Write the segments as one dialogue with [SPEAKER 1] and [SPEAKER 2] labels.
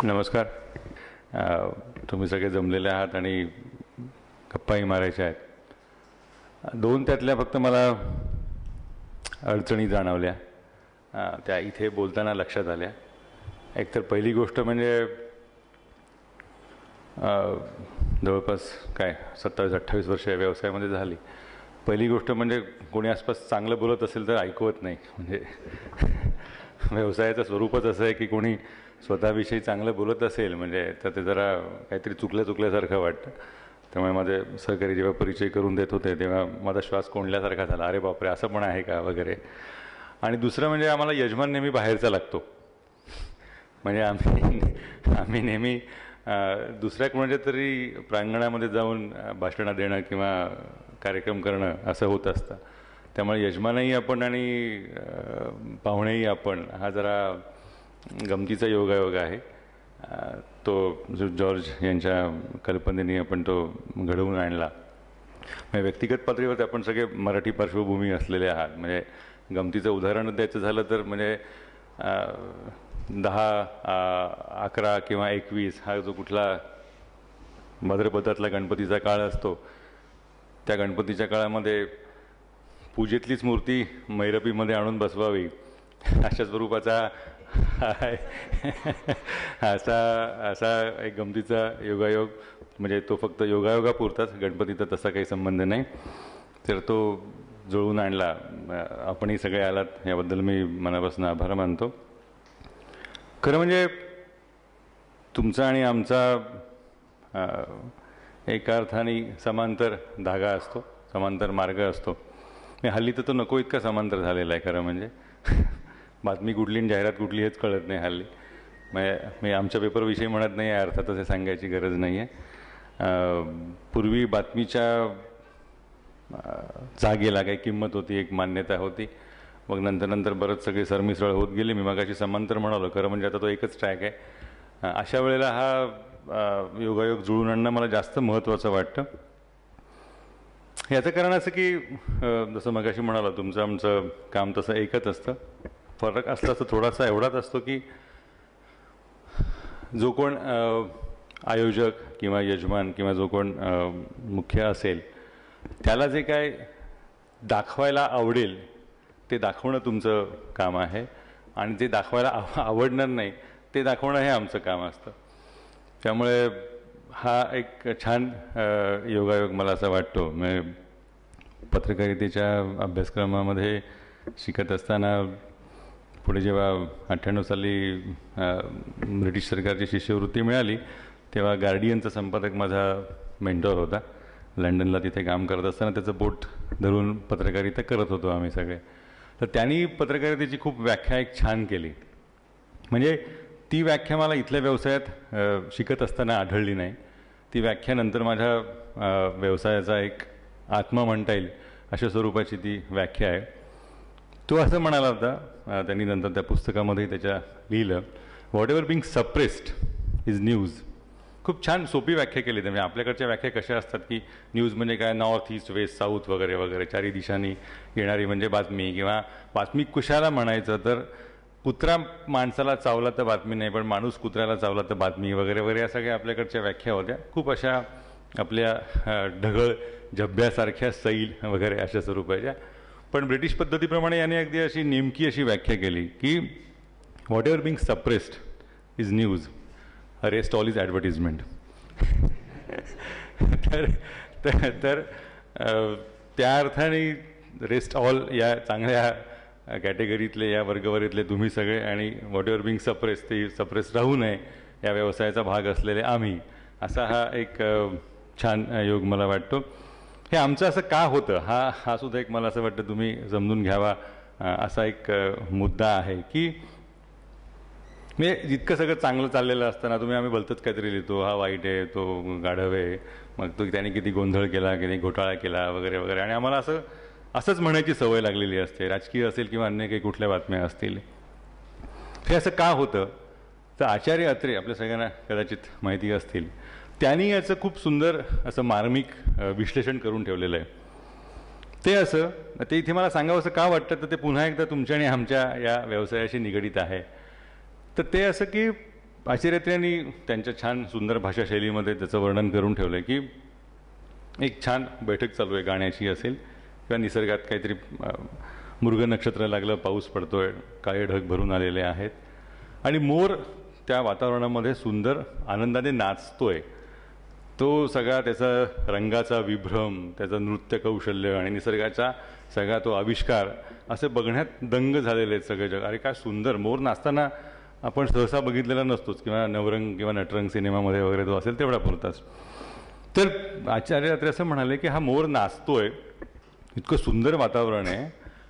[SPEAKER 1] नमस्कार. तुम्ही सगळे जमलेले आहात आणि गप्पाही मारायच्या आहेत. दोन त्यातल्या फक्त मला अडचणी जाणवल्या, त्या इथे बोलताना लक्षात आल्या. एकतर पहिली गोष्ट म्हणजे जवळपास 27-28 वर्ष या व्यवसायामध्ये झाली. पहिली गोष्ट म्हणजे कोणी आसपास चांगलं बोलत असेल तर ऐकवत नाही. म्हणजे व्यवसायाचं स्वरूपच असं आहे की कोणी स्वतःविषयी चांगलं बोलत असेल म्हणजे तर ते जरा काहीतरी चुकल्यासारखं वाटतं. त्यामुळे माझे सहकारी जेव्हा परिचय करून देत होते तेव्हा माझा श्वास कोंडल्यासारखा झाला. अरे बापरे, असं पण आहे का वगैरे. आणि दुसरं म्हणजे आम्हाला यजमान नेहमी बाहेरचा लागतो. म्हणजे आम्ही नेहमी दुसऱ्या कोणाच्या तरी प्रांगणामध्ये जाऊन भाषणं देणं किंवा कार्यक्रम करणं असं होत असतं. त्यामुळे यजमानही आपण आणि पाहुणेही आपण, हा जरा गमतीचा योगायोग आहे. तो जो जॉर्ज यांच्या कल्पनेने आपण तो घडवून आणला. म्हणजे व्यक्तिगत पातळीवर आपण सगळे मराठी पार्श्वभूमी असलेले आहात. म्हणजे गमतीचं उदाहरण द्यायचं झालं तर म्हणजे 10, 11 किंवा 21 हा जो कुठला भाद्रपदातला गणपतीचा काळ असतो, त्या गणपतीच्या काळामध्ये पूजेतलीच मूर्ती मैरपीमध्ये आणून बसवावी अशा स्वरूपाचा असा एक गमतीचा योगायोग. म्हणजे तो फक्त योगायोगापुरताच, गणपतीचा तसा काही संबंध नाही. तर तो जुळवून आणला. आपणही सगळे आलात याबद्दल मी मनापासून आभार मानतो. खरं म्हणजे तुमचा आणि आमचा एका अर्थाने समांतर धागा असतो, समांतर मार्ग असतो. हल्ली तर तो नको इतका समांतर झालेला आहे. खरं म्हणजे बातमी कुठली आणि जाहिरात कुठली हेच कळत नाही हल्ली. म्हणजे आमच्या पेपरविषयी म्हणत नाही आहे, अर्थातच हे सांगायची गरज नाही आहे. पूर्वी बातमीच्या जागेला काही किंमत होती, एक मान्यता होती. मग नंतर बरंच सगळे सरमिसळ होत गेले. मी मगाशी समांतर म्हणालो, खरं म्हणजे आता तो एकच ट्रॅक आहे. अशा वेळेला हा योगायोग जुळून आणणं मला जास्त महत्त्वाचं वाटतं. याचं कारण असं की जसं मगाशी म्हणालो, तुमचं आमचं काम तसं एकच असतं. फरक असला तर थोडासा एवढाच असतो की जो कोण आयोजक किंवा यजमान किंवा जो कोण मुख्य असेल त्याला जे काय दाखवायला आवडेल ते दाखवणं तुमचं काम आहे, आणि जे दाखवायला आवडणार नाही ते दाखवणं हे आमचं काम असतं. त्यामुळे हा एक छान योगायोग मला असा वाटतो. म्हणजे पत्रकारितेच्या अभ्यासक्रमामध्ये शिकत असताना पुढे जेव्हा 98 साली ब्रिटिश सरकारची शिष्यवृत्ती मिळाली तेव्हा गार्डियनचा संपादक माझा मेंटॉर होता. लंडनला तिथे काम करत असताना त्याचं बोट धरून पत्रकारिता करत होतो आम्ही सगळे. तर त्यांनी पत्रकारितेची खूप व्याख्या एक छान केली. म्हणजे ती व्याख्या मला इथल्या व्यवसायात शिकत असताना आढळली नाही. ती व्याख्या नंतर माझ्या व्यवसायाचा एक आत्मा म्हणता येईल अशा स्वरूपाची ती व्याख्या आहे. तो असं म्हणाला होता, त्यांनी नंतर त्या पुस्तकामध्ये त्याच्या लिहिलं, whatever being suppressed is news. खूप छान सोपी व्याख्या केली. म्हणजे आपल्याकडच्या व्याख्या कशा असतात की न्यूज म्हणजे काय, नॉर्थ ईस्ट वेस्ट साऊथ वगैरे वगैरे चारी दिशांनी येणारी म्हणजे बातमी. किंवा बातमी कशाला म्हणायचं तर कुत्रा माणसाला चावला तर बातमी नाही, पण माणूस कुत्र्याला चावला तर बातमी वगैरे वगैरे, या सगळ्या आपल्याकडच्या व्याख्या होत्या. खूप अशा आपल्या ढगळ झब्ब्यासारख्या सैल वगैरे अशा स्वरूपाच्या. पण ब्रिटिश पद्धतीप्रमाणे याने अगदी अशी नेमकी अशी व्याख्या केली की whatever being suppressed is news, rest all is advertisement. तर त्या अर्थाने रेस्ट ऑल या चांगल्या कॅटेगरीतले, या वर्गवारीतले तुम्ही सगळे, आणि व्हॉट एव्हर बिंग सप्रेस, ते सप्रेस राहू नये या व्यवसायाचा भाग असलेले आम्ही, असा हा एक छान योग मला वाटतो. हे आमचं असं का होतं हा सुद्धा एक मला असं वाटतं तुम्ही समजून घ्यावा असा एक मुद्दा आहे. की म्हणजे जितकं सगळं चांगलं चाललेलं असताना आम्ही भलतंच काहीतरी लिहितो, हा वाईट आहे, तो गाढव आहे, मग तो त्याने किती गोंधळ केला, किती घोटाळा केला वगैरे वगैरे. आणि आम्हाला असंच म्हणायची सवय लागलेली असते, राजकीय असेल किंवा अन्य काही कुठल्या बातम्या असतील. हे असं का होतं तर आचार्य अत्रे आपल्या सगळ्यांना कदाचित माहिती असतील, त्यांनी याचं खूप सुंदर असं मार्मिक विश्लेषण करून ठेवलेलं आहे. ते असं ते इथे मला सांगावं असं का वाटतं, तर ते पुन्हा एकदा तुमच्या आणि आमच्या या व्यवसायाशी निगडीत आहे. तर ते असं की आचार्य यांनी त्यांच्या छान सुंदर भाषाशैलीमध्ये त्याचं वर्णन करून ठेवलं आहे की एक छान बैठक चालू आहे, गाण्याची असेल किंवा निसर्गात काहीतरी मृग नक्षत्र लागलं, पाऊस पडतोय, काळे ढग भरून आलेले आहेत आणि मोर त्या वातावरणामध्ये सुंदर आनंदाने नाचतोय. तो सगळा त्याचा रंगाचा विभ्रम, त्याचं नृत्य कौशल्य आणि निसर्गाचा सगळा तो आविष्कार असे बघण्यात दंग झालेले आहेत सगळे जग. अरे काय सुंदर, मोर नाचताना आपण सहसा बघितलेला नसतोच किंवा नवरंग किंवा नटरंग सिनेमामध्ये वगैरे तो असेल तेवढा पुरताच. तर आचार्य अत्रे असं म्हणाले की हा मोर नाचतोय, इतकं सुंदर वातावरण आहे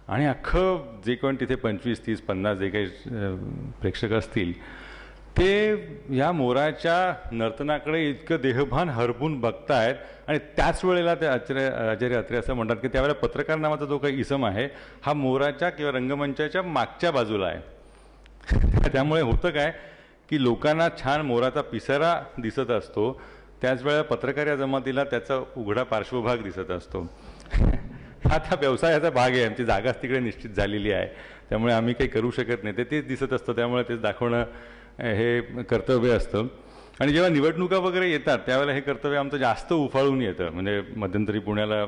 [SPEAKER 1] आणि अख्खं जे कोण तिथे 25, 30, 50 जे काही प्रेक्षक असतील ते या मोराच्या नर्तनाकडे इतकं देहभान हरपून बघतायत. आणि त्याच वेळेला ते आचार्य अत्रे असं म्हणतात की त्यावेळेला पत्रकार नावाचा जो काही इसम आहे हा मोराच्या किंवा रंगमंचाच्या मागच्या बाजूला आहे. त्यामुळे होतं काय की लोकांना छान मोराचा पिसारा दिसत असतो, त्याच वेळेला पत्रकार या जमातीला त्याचा उघडा पार्श्वभाग दिसत असतो. हा त्या व्यवसायाचा भाग आहे, आमची जागाच तिकडे निश्चित झालेली आहे, त्यामुळे आम्ही काही करू शकत नाही. तेच दिसत असतं, त्यामुळे तेच दाखवणं हे कर्तव्य असतं. आणि जेव्हा निवडणुका वगैरे येतात त्यावेळेला हे कर्तव्य आमचं जास्त उफाळून येतं. म्हणजे मध्यंतरी पुण्याला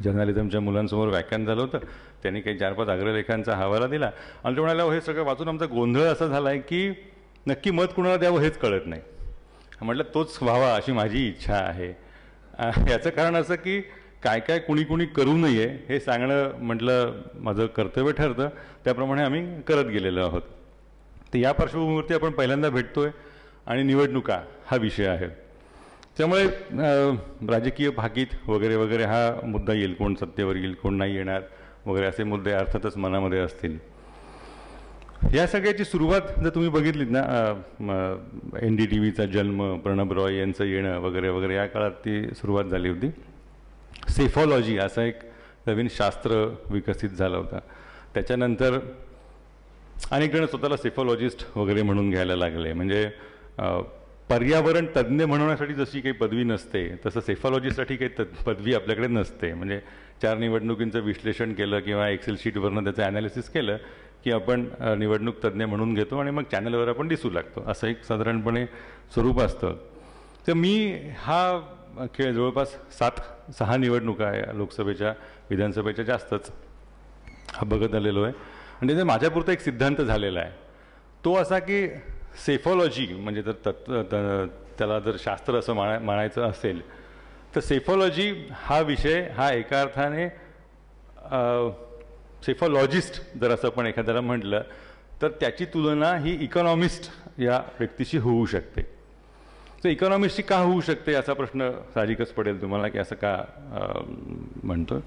[SPEAKER 1] जर्नलिझमच्या मुलांसमोर व्याख्यान झालं होतं, त्यांनी काही 4-5 अग्रलेखांचा हवाला दिला आणि ते म्हणाला हे सगळं वाचून आमचा गोंधळ असा झाला आहे की नक्की मत कुणाला द्यावं हेच कळत नाही. म्हटलं तोच व्हावा अशी माझी इच्छा आहे. याचं कारण असं की काय काय कुणी करू नये हे सांगणं म्हटलं माझं कर्तव्य ठरतं, त्याप्रमाणे आम्ही करत गेलेलो आहोत. तर या पार्श्वभूमीवरती आपण पहिल्यांदा भेटतोय आणि निवडणुका हा विषय आहे, त्यामुळे राजकीय भाकीत वगैरे वगैरे हा मुद्दा येईल, कोण सत्तेवर येईल कोण नाही येणार वगैरे असे मुद्दे अर्थातच मनामध्ये असतील. या सगळ्याची सुरुवात जर तुम्ही बघितलीत ना, NDTVचा जन्म, प्रणब रॉय यांचं येणं वगैरे वगैरे या काळात ती सुरुवात झाली होती. सेफॉलॉजी असं एक नवीन शास्त्र विकसित झालं होतं. त्याच्यानंतर अनेक जण स्वतःला सेफॉलॉजिस्ट वगैरे म्हणून घ्यायला लागले. म्हणजे पर्यावरण तज्ज्ञ म्हणण्यासाठी जशी काही पदवी नसते तसं सेफॉलॉजीसाठी काही पदवी आपल्याकडे नसते. म्हणजे 4 निवडणुकींचं विश्लेषण केलं किंवा एक्सेल शीटवरनं त्याचं ॲनालिसिस केलं की आपण निवडणूक तज्ज्ञ म्हणून घेतो आणि मग चॅनलवर आपण दिसू लागतो, असं एक साधारणपणे स्वरूप असतं. तर मी हा खेळ जवळपास 6 निवडणुका आहे, लोकसभेच्या विधानसभेच्या जास्तच हा बघत आलेलो आहे. आणि त्याचा माझ्यापुरता एक सिद्धांत झालेला आहे, तो असा की सेफॉलॉजी म्हणजे जर त्याला जर शास्त्र असं म्हणायचं असेल तर सेफॉलॉजी हा विषय हा एका अर्थाने सेफॉलॉजिस्ट जर असं पण एखाद्याला म्हटलं तर त्याची तुलना ही इकॉनॉमिस्ट या व्यक्तीशी होऊ शकते. तर इकॉनॉमिस्टची का होऊ शकते याचा प्रश्न साहजिकच पडेल तुम्हाला की असं का म्हणतो.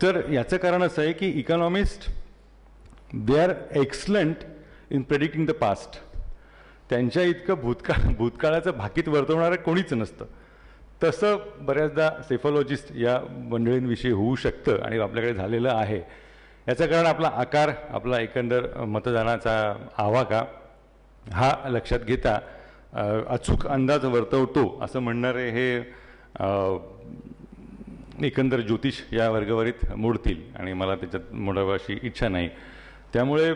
[SPEAKER 1] तर याचं कारण असं आहे की economist they are excellent in predicting the past. त्यांच्या इतकं भूतकाळाचं भाकीत वर्तवणारं कोणीच नसतं. तसं बऱ्याचदा सेफॉलॉजिस्ट या मंडळींविषयी होऊ शकतं आणि आपल्याकडे झालेलं आहे. याचं कारण आपला आकार, आपला एकंदर मतदानाचा आवाका हा लक्षात घेता अचूक अंदाज वर्तवतो असं म्हणणारे हे एकंदर ज्योतिष या वर्गवारीत मोडतील आणि मला त्याच्यात मोडावं अशी इच्छा नाही. त्यामुळे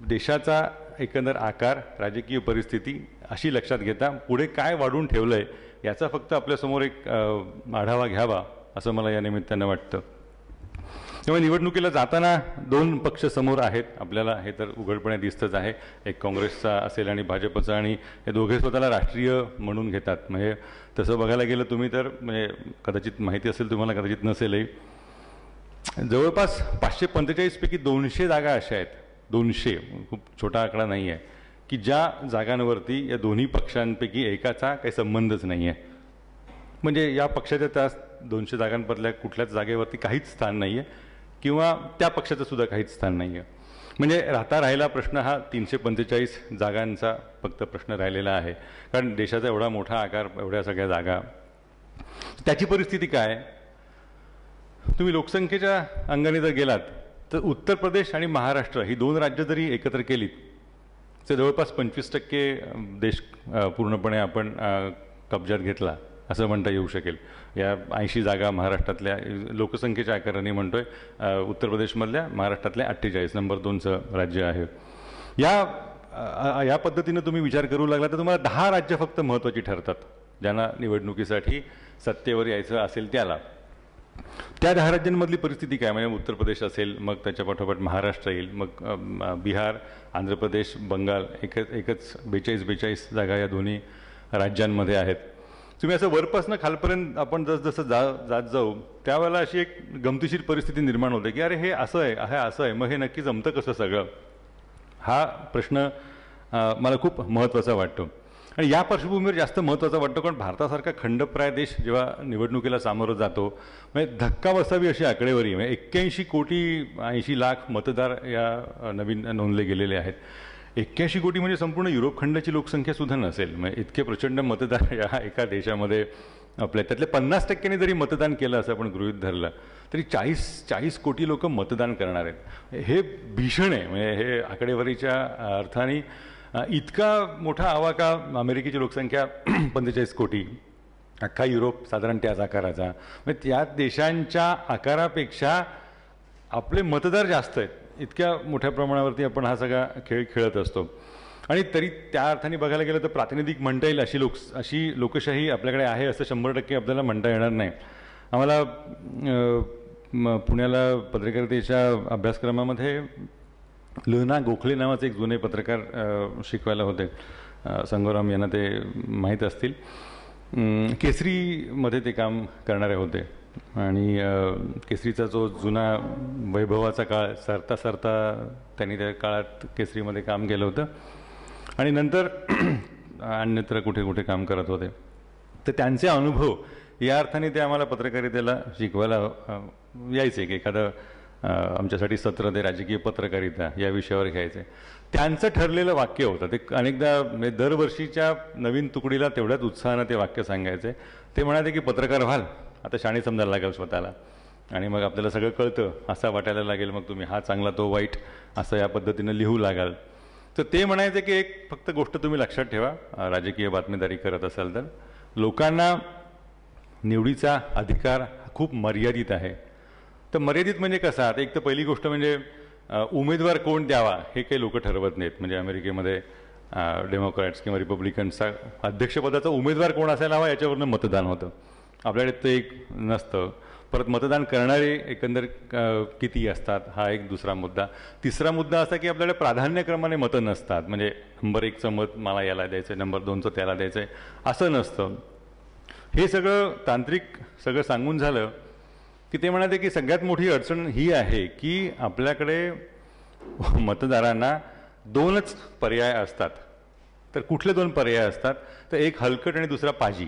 [SPEAKER 1] देशाचा एकंदर आकार, राजकीय परिस्थिती अशी लक्षात घेता पुढे काय वाढून ठेवलं आहे याचा फक्त आपल्यासमोर एक आढावा घ्यावा असं मला या निमित्तानं वाटतं. त्यामुळे निवडणुकीला जाताना 2 पक्ष समोर आहेत आपल्याला, हे तर उघडपणे दिसतंच आहे. एक काँग्रेसचा असेल आणि भाजपचा, आणि हे दोघे स्वतःला राष्ट्रीय म्हणून घेतात. म्हणजे तसं बघायला गेलं तुम्ही तर म्हणजे कदाचित माहिती असेल तुम्हाला, कदाचित नसेलही, जवळपास 545 पैकी 200 जागा अशा आहेत, 200 खूप छोटा आकडा नाही आहे, की ज्या जागांवरती या दोन्ही पक्षांपैकी एकाचा काही संबंधच नाही आहे. म्हणजे या पक्षाच्या त्या 200 जागांमधल्या कुठल्याच जागेवरती काहीच स्थान नाही आहे किंवा त्या पक्षाचं सुद्धा काहीच स्थान नाही आहे. म्हणजे राहिला प्रश्न हा 345 जागांचा फक्त प्रश्न राहिलेला आहे. कारण देशाचा एवढा मोठा आकार, एवढ्या सगळ्या जागा, त्याची परिस्थिती काय? तुम्ही लोकसंख्येच्या अंगाने जर गेलात तर उत्तर प्रदेश आणि महाराष्ट्र ही 2 राज्य जरी एकत्र केलीत तर जवळपास 25% देश पूर्णपणे आपण कब्जात घेतला असं म्हणता येऊ शकेल. या 80 जागा महाराष्ट्रातल्या लोकसंख्येच्या आकाराने म्हणतोय, उत्तर प्रदेशमधल्या महाराष्ट्रातल्या 48 नंबर 2चं राज्य आहे. या पद्धतीनं तुम्ही विचार करू लागला तर तुम्हाला 10 राज्य फक्त महत्त्वाची ठरतात ज्यांना निवडणुकीसाठी सत्तेवर यायचं असेल त्याला. त्या 10 राज्यांमधली परिस्थिती काय, म्हणजे उत्तर प्रदेश असेल, मग त्याच्या पाठोपाठ महाराष्ट्र येईल, मग बिहार, आंध्र प्रदेश, बंगाल, एकच 42 जागा या दोन्ही राज्यांमध्ये आहेत. तुम्ही असं वरपासनं खालपर्यंत आपण जसं जात जाऊ त्यावेळेला अशी एक गमतीशीर परिस्थिती निर्माण होते की अरे हे असं आहे, हे असं आहे, मग हे नक्की जमतं कसं सगळं. हा प्रश्न मला खूप महत्त्वाचा वाटतो आणि या पार्श्वभूमीवर जास्त महत्त्वाचा वाटतो कारण भारतासारखा खंडप्राय देश जेव्हा निवडणुकीला सामोरं जातो म्हणजे धक्का बसावी अशी आकडेवारी, म्हणजे 81 कोटी 80 लाख मतदार या नवीन नोंदले गेलेले आहेत. 81 कोटी म्हणजे संपूर्ण युरोप खंडाची लोकसंख्यासुद्धा नसेल. म्हणजे इतके प्रचंड मतदार या एका देशामध्ये आपल्या, त्यातले 50% जरी मतदान केलं असं आपण गृहीत धरलं तरी 40 कोटी लोक मतदान करणार आहेत. हे भीषण आहे. म्हणजे हे आकडेवारीच्या अर्थाने इतका मोठा आवाका, अमेरिकेची लोकसंख्या 45 कोटी, अख्खा युरोप साधारण त्याच आकाराचा, म्हणजे त्या देशांच्या आकारापेक्षा आपले मतदार जास्त आहेत. इतक्या मोठ्या प्रमाणावरती आपण हा सगळा खेळ खेळत असतो आणि तरी त्या अर्थाने बघायला गेलं तर प्रातिनिधिक म्हणता येईल अशी लोकशाही आपल्याकडे आहे असं 100% आपल्याला म्हणता येणार नाही. आम्हाला पुण्याला पत्रकारितेच्या अभ्यासक्रमामध्ये लुना गोखले नावाचे एक जुने पत्रकार शिकवायला होते. संगोराम यांना ते माहीत असतील. केसरीमध्ये ते काम करणारे होते आणि केसरीचा जो जुना वैभवाचा काळ सरता सरता त्यांनी त्या काळात केसरीमध्ये काम केलं होतं आणि नंतर अन्यत्र कुठे कुठे काम करत होते. तर त्यांचे अनुभव या अर्थाने ते आम्हाला पत्रकारितेला शिकवायला यायचे की एखादं आमच्यासाठी सत्र ते राजकीय पत्रकारिता या विषयावर घ्यायचे. त्यांचं ठरलेलं वाक्य होतं ते अनेकदा दरवर्षीच्या नवीन तुकडीला तेवढ्याच उत्साहानं ते वाक्य सांगायचे. ते म्हणाले की पत्रकार व्हाल आता शाणे समजायला लागेल स्वतःला आणि मग आपल्याला सगळं कळतं असं वाटायला लागेल, मग तुम्ही हा चांगला तो वाईट असं या पद्धतीनं लिहू लागाल. तर ते म्हणायचे की एक फक्त गोष्ट तुम्ही लक्षात ठेवा, राजकीय बातमीदारी करत असाल तर लोकांना निवडीचा अधिकार खूप मर्यादित आहे. तर मर्यादित म्हणजे कसा, आता एक तर पहिली गोष्ट म्हणजे उमेदवार कोण द्यावा हे काही लोक ठरवत नाहीत. म्हणजे अमेरिकेमध्ये डेमोक्रॅट्स किंवा रिपब्लिकन्सचा अध्यक्षपदाचा उमेदवार कोण असायला हवा याच्यावरनं मतदान होतं. आपल्याकडे ते एक नसतं. परत मतदान करणारे एकंदर किती असतात हा एक दुसरा मुद्दा. तिसरा मुद्दा असा की आपल्याकडे प्राधान्यक्रमाने मतं नसतात. म्हणजे नंबर 1चं मत मला याला द्यायचं आहे, नंबर 2चं त्याला द्यायचं आहे असं नसतं. हे सगळं तांत्रिक सगळं सांगून झालं की ते म्हणाले की सगळ्यात मोठी अडचण ही आहे की आपल्याकडे मतदारांना 2च पर्याय असतात. तर कुठले 2 पर्याय असतात, तर एक हलकट आणि दुसरा पाजी.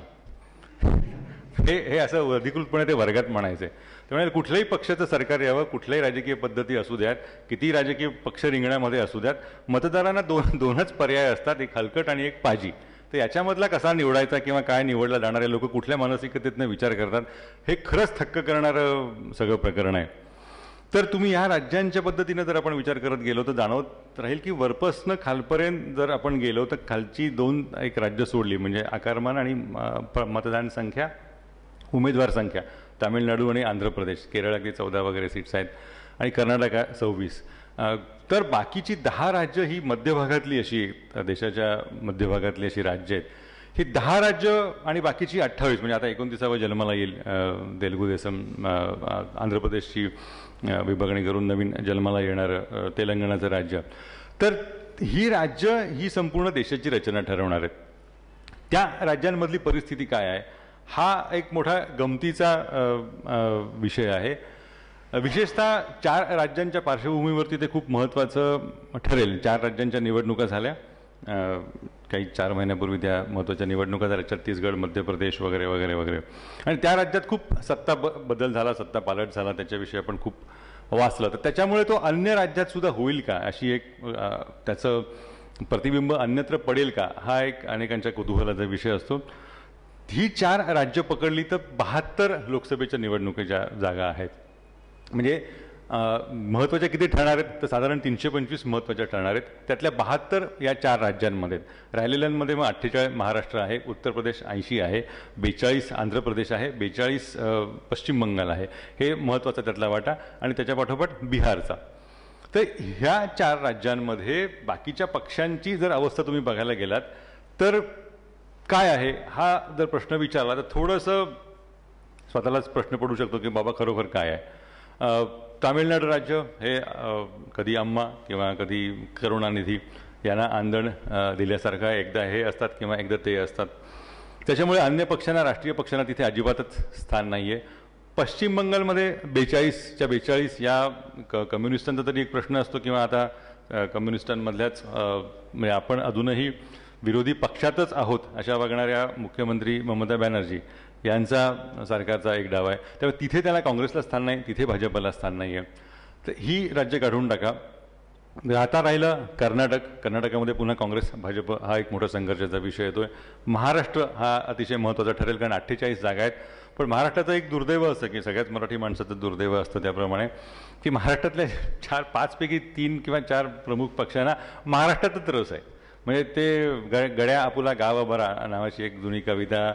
[SPEAKER 1] हे असं अधिकृतपणे ते वर्गात म्हणायचे. त्यामुळे कुठल्याही पक्षाचं सरकार यावं, कुठल्याही राजकीय पद्धती असू द्यात, किती राजकीय पक्ष रिंगणामध्ये असू द्यात, मतदारांना 2च पर्याय असतात, एक हलकट आणि एक पाजी. तर याच्यामधला कसा निवडायचा किंवा काय निवडला जाणारे लोक कुठल्या मानसिकतेतनं विचार करतात हे खरंच थक्क करणारं सगळं प्रकरण आहे. तर तुम्ही ह्या राज्यांच्या पद्धतीनं जर आपण विचार करत गेलो तर जाणवत राहील की वरपासनं खालपर्यंत जर आपण गेलो तर खालची 2 एक राज्य सोडली म्हणजे आकारमान आणि मतदान संख्या, उमेदवार संख्या, तामिळनाडू आणि आंध्र प्रदेश, केरळ अगदी 14 वगैरे सीट्स आहेत आणि कर्नाटक 26. तर बाकीची 10 राज्य ही मध्यभागातली अशी, देशाच्या मध्यभागातली अशी राज्य आहेत. ही 10 राज्य आणि बाकीची 28 म्हणजे आता 29वा जन्माला येईल तेलुगू देसम, आंध्र प्रदेशची विभागणी करून नवीन जन्माला येणारं तेलंगणाचं राज्य. तर ही राज्य ही संपूर्ण देशाची रचना ठरवणार आहेत. त्या राज्यांमधली परिस्थिती काय आहे हा एक मोठा गमतीचा विषय आहे. विशेषतः 4 राज्यांच्या पार्श्वभूमीवरती ते खूप महत्त्वाचं ठरेल. 4 राज्यांच्या निवडणुका झाल्या काही 4 महिन्यापूर्वी, त्या महत्त्वाच्या निवडणुका झाल्या छत्तीसगड, मध्य प्रदेश वगैरे वगैरे वगैरे. आणि त्या राज्यात खूप सत्ता बदल झाला, सत्ता पालट झाला, त्याच्याविषयी आपण खूप वाचलं. तर त्याच्यामुळे तो अन्य राज्यात सुद्धा होईल का अशी एक त्याचं प्रतिबिंब अन्यत्र पडेल का हा एक अनेकांच्या कुतूहलाचा विषय असतो. ही 4 राज्य पकडली तर 72 लोकसभेच्या निवडणुकीच्या जागा आहेत. म्हणजे महत्त्वाच्या किती ठरणार आहेत तर साधारण 325 महत्त्वाच्या ठरणार आहेत. त्यातल्या 72 या 4 राज्यांमध्ये आहेत. राहिलेल्यांमध्ये मग 48 महाराष्ट्र आहे, उत्तर प्रदेश 80 आहे, 42 आंध्र प्रदेश आहे, 42 पश्चिम बंगाल आहे. हे महत्त्वाचा त्यातला वाटा आणि त्याच्या पाठोपाठ बिहारचा. तर ह्या 4 राज्यांमध्ये बाकीच्या पक्षांची जर अवस्था तुम्ही बघायला गेलात तर काय आहे हा जर प्रश्न विचारला तर थोडंसं स्वतःलाच प्रश्न पडू शकतो की बाबा खरोखर काय आहे. तामिळनाडू राज्य हे कधी अम्मा किंवा कधी करुणानिधी यांना आंदण दिल्यासारखं एकदा हे असतात किंवा एकदा ते असतात. त्याच्यामुळे अन्य पक्षांना, राष्ट्रीय पक्षांना तिथे अजिबातच स्थान नाही आहे. पश्चिम बंगालमध्ये 42च्या 42 या कम्युनिस्टांचा तरी एक प्रश्न असतो किंवा आता कम्युनिस्टांमधल्याच म्हणजे आपण अजूनही विरोधी पक्षातच आहोत अशा वागणाऱ्या मुख्यमंत्री ममता बॅनर्जी यांचा सरकारचा एक डाव आहे. त्यामुळे तिथे त्याला काँग्रेसला स्थान नाही, तिथे भाजपला स्थान नाही आहे. तर ही राज्य काढून टाका. आता राहिलं कर्नाटक. कर्नाटकामध्ये पुन्हा काँग्रेस भाजप हा एक मोठा संघर्षाचा विषय येतोय. महाराष्ट्र हा अतिशय महत्त्वाचा ठरेल कारण 48 जागा आहेत. पण महाराष्ट्राचं एक दुर्दैव असतं की सगळ्याच मराठी माणसाचं दुर्दैव असतं त्याप्रमाणे की महाराष्ट्रातल्या 5 पैकी 3 किंवा 4 प्रमुख पक्षांना महाराष्ट्रातच रस आहे. म्हणजे ते गड्या आपुला गाव बरा नावाची एक जुनी कविता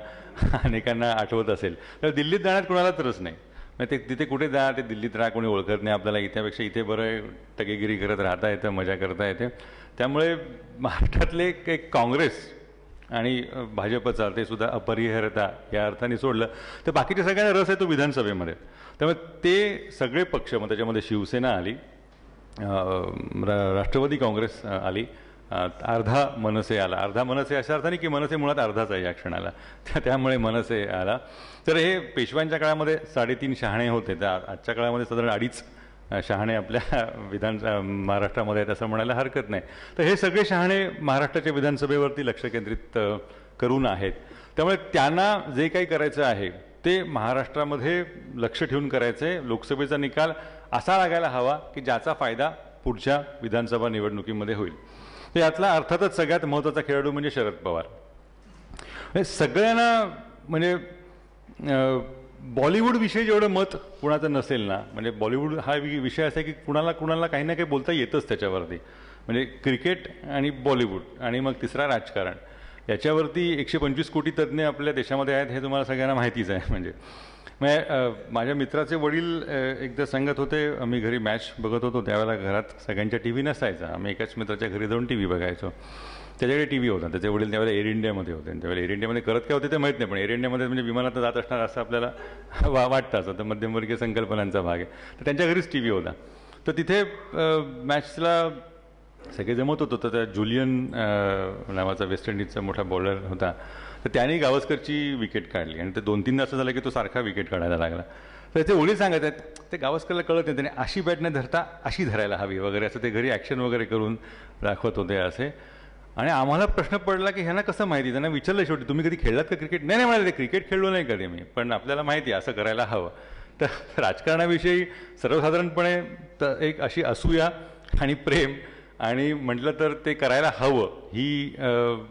[SPEAKER 1] अनेकांना आठवत असेल. तर दिल्लीत जाण्यात कोणालाच रस नाही. म्हणजे ते तिथे कुठे जा, ते दिल्लीत राहा, कोणी ओळखत नाही आपल्याला. इथेपेक्षा इथे बरं टकेगिरी करत राहता येतं, मजा करता येते. त्यामुळे महाराष्ट्रातले एक काँग्रेस आणि भाजपचा ते सुद्धा अपरिहार्यता या अर्थाने सोडलं तर बाकीच्या सगळ्यांना रस आहे तो विधानसभेमध्ये. त्यामुळे ते सगळे पक्ष, मग त्याच्यामध्ये शिवसेना आली, राष्ट्रवादी काँग्रेस आली, अर्धा मनसे आला. अर्धा मनसे अशा अर्थाने की मनसे मुळात अर्धाच आहे या क्षणाला, त्यामुळे मनसे आला. तर हे पेशव्यांच्या काळामध्ये 3.5 शहाणे होते, तर आजच्या काळामध्ये साधारण 2.5 शहाणे आपल्या महाराष्ट्रामध्ये आहेत असं म्हणायला हरकत नाही. तर हे सगळे शहाणे महाराष्ट्राच्या विधानसभेवरती लक्ष केंद्रित करून आहेत. त्यामुळे त्यांना जे काही करायचं आहे ते महाराष्ट्रामध्ये लक्ष ठेवून करायचं आहे. लोकसभेचा निकाल असा लागायला हवा की ज्याचा फायदा पुढच्या विधानसभा निवडणुकीमध्ये होईल. तर यातला अर्थातच सगळ्यात महत्त्वाचा खेळाडू म्हणजे शरद पवार. सगळ्यांना म्हणजे बॉलिवूडविषयी जेवढं मत कुणाचं नसेल ना, म्हणजे बॉलिवूड हा विषय असा आहे की कुणाला काही ना काही बोलता येतच त्याच्यावरती. म्हणजे क्रिकेट आणि बॉलिवूड आणि मग तिसरा राजकारण, याच्यावरती 125 कोटी तज्ज्ञ आपल्या देशामध्ये आहेत हे तुम्हाला सगळ्यांना माहितीच आहे. म्हणजे माझ्या मित्राचे वडील एकदा सांगत होते, आम्ही घरी मॅच बघत होतो त्यावेळेला घरात सगळ्यांच्या टी व्ही नसायचा, आम्ही एकाच मित्राच्या घरी जाऊन टी व्ही बघायचो. त्याच्याकडे टी व्ही होता, त्याचे वडील त्यावेळेला एअर इंडियामध्ये होते. त्यावेळेला एअर इंडियामध्ये करत काय होते ते माहीत नाही, पण एअर इंडियामध्ये म्हणजे विमानात जात असणार असं आपल्याला वाटतं. असं तर मध्यमवर्गीय संकल्पनांचा भाग आहे. तर त्यांच्या घरीच टी व्ही होता. तर तिथे मॅचला सगळे जमत होतो. तर त्या जुलियन नावाचा वेस्ट इंडिजचा मोठा बॉलर होता, तर त्याने गावस्करची विकेट काढली आणि ते 2-3 असं झालं की तो सारखा विकेट काढायला लागला. तर ते वडील सांगत आहेत ते गावस्करला कळत नाही, त्याने अशी बॅट न धरता अशी धरायला हवी वगैरे असं ते घरी ॲक्शन वगैरे करून दाखवत होते असे. आणि आम्हाला प्रश्न पडला की ह्यांना कसं माहिती. त्यांना विचारलं शेवटी तुम्ही कधी खेळलात का क्रिकेट. नाही म्हणाले, ते क्रिकेट खेळलो नाही कधी मी, पण आपल्याला माहिती आहे असं करायला हवं. तर राजकारणाविषयी सर्वसाधारणपणे तर एक अशी असूया आणि प्रेम आणि म्हटलं तर ते करायला हवं ही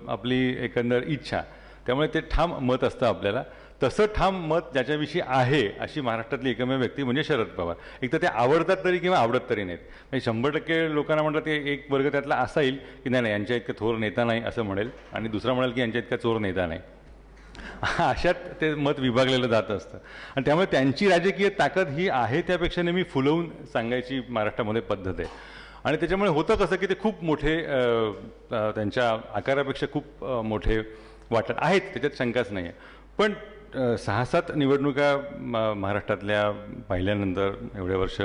[SPEAKER 1] आपली एकंदर इच्छा. त्यामुळे ते ठाम मत असतं आपल्याला. तसं ठाम मत ज्याच्याविषयी आहे अशी महाराष्ट्रातली एकमेव व्यक्ती म्हणजे शरद पवार. एक तर ते आवडतात तरी किंवा आवडत तरी नाहीत. म्हणजे 100% लोकांना म्हटलं ते एक वर्ग त्यातला असा येईल की नाही यांच्या इतका थोर नेता नाही असं म्हणेल, आणि दुसरा म्हणाल की यांच्या इतका चोर नेता नाही. अशात ते मत विभागलेलं जात असतं. आणि त्यामुळे त्यांची राजकीय ताकद ही आहे त्यापेक्षा नेहमी फुलवून सांगायची महाराष्ट्रामध्ये पद्धत आहे. आणि त्याच्यामुळे होतं कसं की ते खूप मोठे त्यांच्या आकारापेक्षा खूप मोठे वाटत आहेत, त्याच्यात शंकाच नाही आहे. पण 6-7 निवडणुका महाराष्ट्रातल्या पाहिल्यानंतर, एवढ्या वर्ष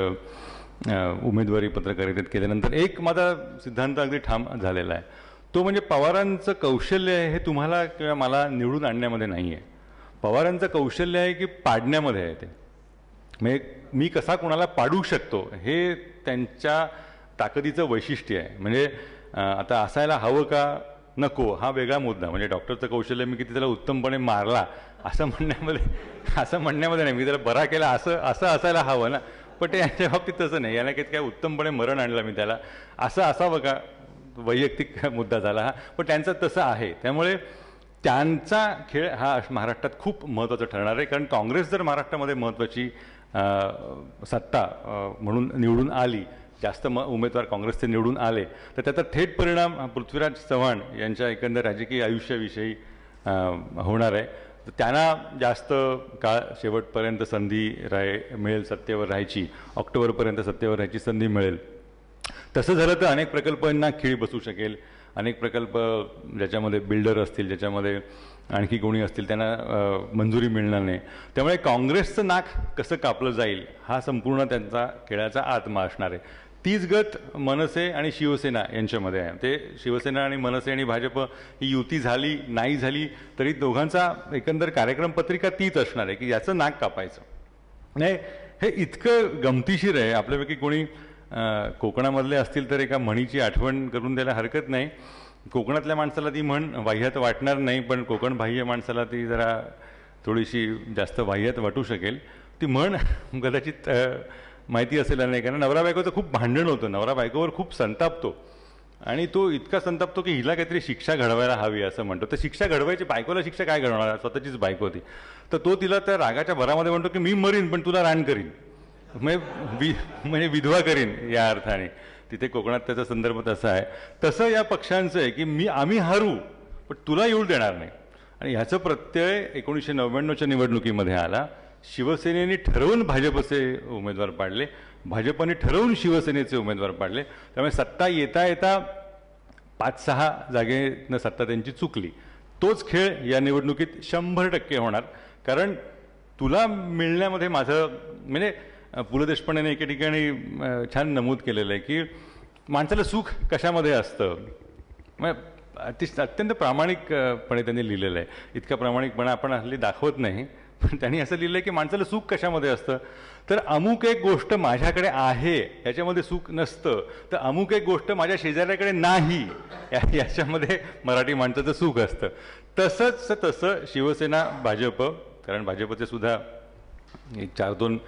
[SPEAKER 1] उमेदवारी पत्रकारितेत केल्यानंतर एक माझा सिद्धांत अगदी ठाम झालेला आहे. तो म्हणजे पवारांचं कौशल्य आहे हे तुम्हाला किंवा मला निवडून आणण्यामध्ये नाही आहे. पवारांचं कौशल्य आहे की पाडण्यामध्ये आहे. ते म्हणजे मी कसा कोणाला पाडू शकतो हे त्यांच्या ताकदीचं वैशिष्ट्य आहे. म्हणजे आता असायला हवं का नको हा वेगळा मुद्दा. म्हणजे डॉक्टरचं कौशल्य मी किती त्याला उत्तमपणे मारला असं म्हणण्यामध्ये नाही, मी त्याला बरा केला असं असायला हवं ना. पण ते यांच्या बाबतीत तसं नाही. याला काय उत्तमपणे मरण आणलं मी त्याला असं असावं का, वैयक्तिक मुद्दा झाला हा. पण त्यांचं तसं आहे. त्यामुळे त्यांचा खेळ हा महाराष्ट्रात खूप महत्त्वाचा ठरणार आहे. कारण काँग्रेस जर महाराष्ट्रामध्ये महत्त्वाची सत्ता म्हणून निवडून आली, जास्त उमेदवार काँग्रेसचे निवडून आले, तर त्याचा थेट परिणाम पृथ्वीराज चव्हाण यांच्या एकंदर राजकीय आयुष्याविषयी होणार आहे. तर त्यांना जास्त काळ शेवटपर्यंत संधी मिळेल सत्तेवर राहायची, ऑक्टोबरपर्यंत सत्तेवर राहायची संधी मिळेल. तसं झालं तर अनेक प्रकल्पांना खीळ बसू शकेल. अनेक प्रकल्प ज्याच्यामध्ये बिल्डर असतील, ज्याच्यामध्ये आणखी कोणी असतील, त्यांना मंजुरी मिळणार नाही. त्यामुळे काँग्रेसचं नाक कसं कापलं जाईल हा संपूर्ण त्यांचा खेळाचा आत्मा असणार आहे. तीच गत मनसे आणि शिवसेना यांच्यामध्ये आहे. ते शिवसेना आणि मनसे आणि भाजप ही युती झाली नाही झाली तरी दोघांचा एकंदर कार्यक्रम पत्रिका तीच असणार आहे की याचं नाक कापायचं नाही. हे इतकं गमतीशीर आहे. आपल्यापैकी कोणी कोकणामधले असतील तर एका म्हणीची आठवण करून द्यायला हरकत नाही. कोकणातल्या माणसाला ती म्हण वाह्यात वाटणार नाही, पण कोकण बाह्य माणसाला ती जरा थोडीशी जास्त वाह्यात वाटू शकेल. ती म्हण कदाचित माहिती असेल नाही, कारण नवरा बायकोचं खूप भांडण होतं. नवरा बायकोवर खूप संतापतो आणि तो इतका संतापतो की हिला काहीतरी शिक्षा घडवायला हवी असं म्हणतो. तर शिक्षा घडवायची, बायकोला शिक्षा काय घडवणार, स्वतःचीच बायको होती. तर तो तिला त्या रागाच्या भरामध्ये म्हणतो की मी मरीन पण तुला रान करीन, म्हणजे विधवा करीन या अर्थाने. तिथे कोकणात त्याचा संदर्भ तसा आहे. तसं या पक्षांचं आहे की आम्ही हरू पण तुला येऊ देणार नाही. आणि ह्याचं प्रत्यय 1999च्या निवडणुकीमध्ये आला. शिवसेनेने ठरवून भाजपचे उमेदवार पाडले, भाजपने ठरवून शिवसेनेचे उमेदवार पाडले. त्यामुळे सत्ता येता येता 5-6 जागेनं सत्ता त्यांची चुकली. तोच खेळ या निवडणुकीत 100% होणार. कारण तुला मिळण्यामध्ये माझं म्हणजे पु ल देशपांडेने एके ठिकाणी छान नमूद केलेलं आहे की माणसाला सुख कशामध्ये असतं. मग अत्यंत प्रामाणिकपणे त्यांनी लिहिलेलं आहे. इतका प्रामाणिकपणा आपण हल्ली दाखवत नाही, पण त्यांनी असं लिहिलं आहे की माणसाला सुख कशामध्ये असतं, तर अमुक एक गोष्ट माझ्याकडे आहे याच्यामध्ये सुख नसतं, तर अमुक एक गोष्ट माझ्या शेजाऱ्याकडे नाही याच्यामध्ये मराठी माणसाचं सुख असतं. तसं शिवसेना भाजप, कारण भाजपचे सुद्धा एक 4-2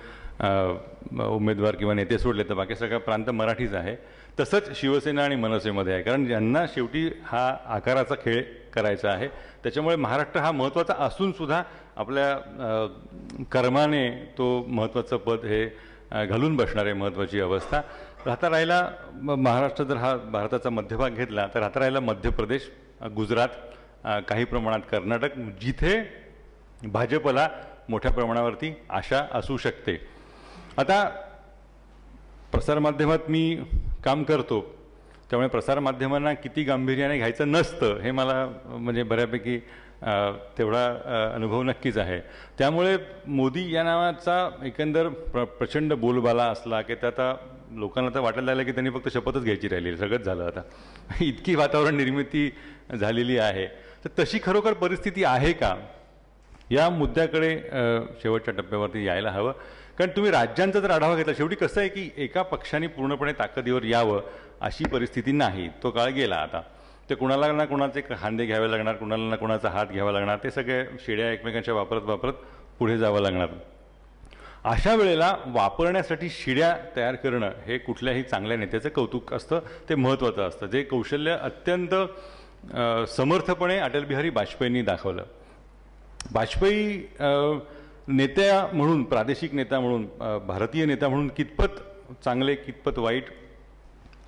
[SPEAKER 1] उमेदवार किंवा नेते सोडले तर बाकी सगळा प्रांत मराठीच आहे. तसंच शिवसेना आणि मनसेमध्ये आहे, कारण ज्यांना शेवटी हा आकाराचा खेळ करायचा आहे. त्याच्यामुळे महाराष्ट्र हा महत्त्वाचा असून सुद्धा आपल्या कर्माने तो महत्त्वाचं पद हे घालून बसणार आहे. महत्त्वाची अवस्था राहता राहिला महाराष्ट्र जर हा भारताचा मध्यभाग घेतला तर राहता राहिला मध्य प्रदेश, गुजरात, काही प्रमाणात कर्नाटक, जिथे भाजपला मोठ्या प्रमाणावरती आशा असू शकते. आता प्रसारमाध्यमात मी काम करतो, त्यामुळे प्रसारमाध्यमांना किती गांभीर्याने घ्यायचं नसतं हे मला म्हणजे बऱ्यापैकी तेवढा अनुभव नक्कीच आहे. त्यामुळे मोदी या नावाचा एकंदर प्रचंड बोलबाला असला की आता लोकांना तर वाटायला लागलं की त्यांनी फक्त शपथच घ्यायची राहिली, सगळंच झालं आता. इतकी वातावरण निर्मिती झालेली आहे. तर तशी खरोखर परिस्थिती आहे का या मुद्द्याकडे शेवटच्या टप्प्यावरती यायला हवं. कारण तुम्ही राज्यांचा जर आढावा घेतला, शेवटी कसं आहे की एका पक्षाने पूर्णपणे ताकदीवर यावं अशी परिस्थिती नाही. तो काळ गेला आता. ते कुणाला ना कुणाचे खांदे घ्यावे लागणार, कुणाला ना कुणाचा हात घ्यावा लागणार, ते सगळे शिड्या एकमेकांच्या वापरत पुढे जावं लागणार. अशा वेळेला वापरण्यासाठी शिड्या तयार करणं हे कुठल्याही चांगल्या नेत्याचं कौतुक असतं, ते महत्त्वाचं असतं. जे कौशल्य अत्यंत समर्थपणे अटल बिहारी वाजपेयींनी दाखवलं. वाजपेयी नेत्या म्हणून, प्रादेशिक नेता म्हणून, भारतीय नेता म्हणून कितपत चांगले कितपत वाईट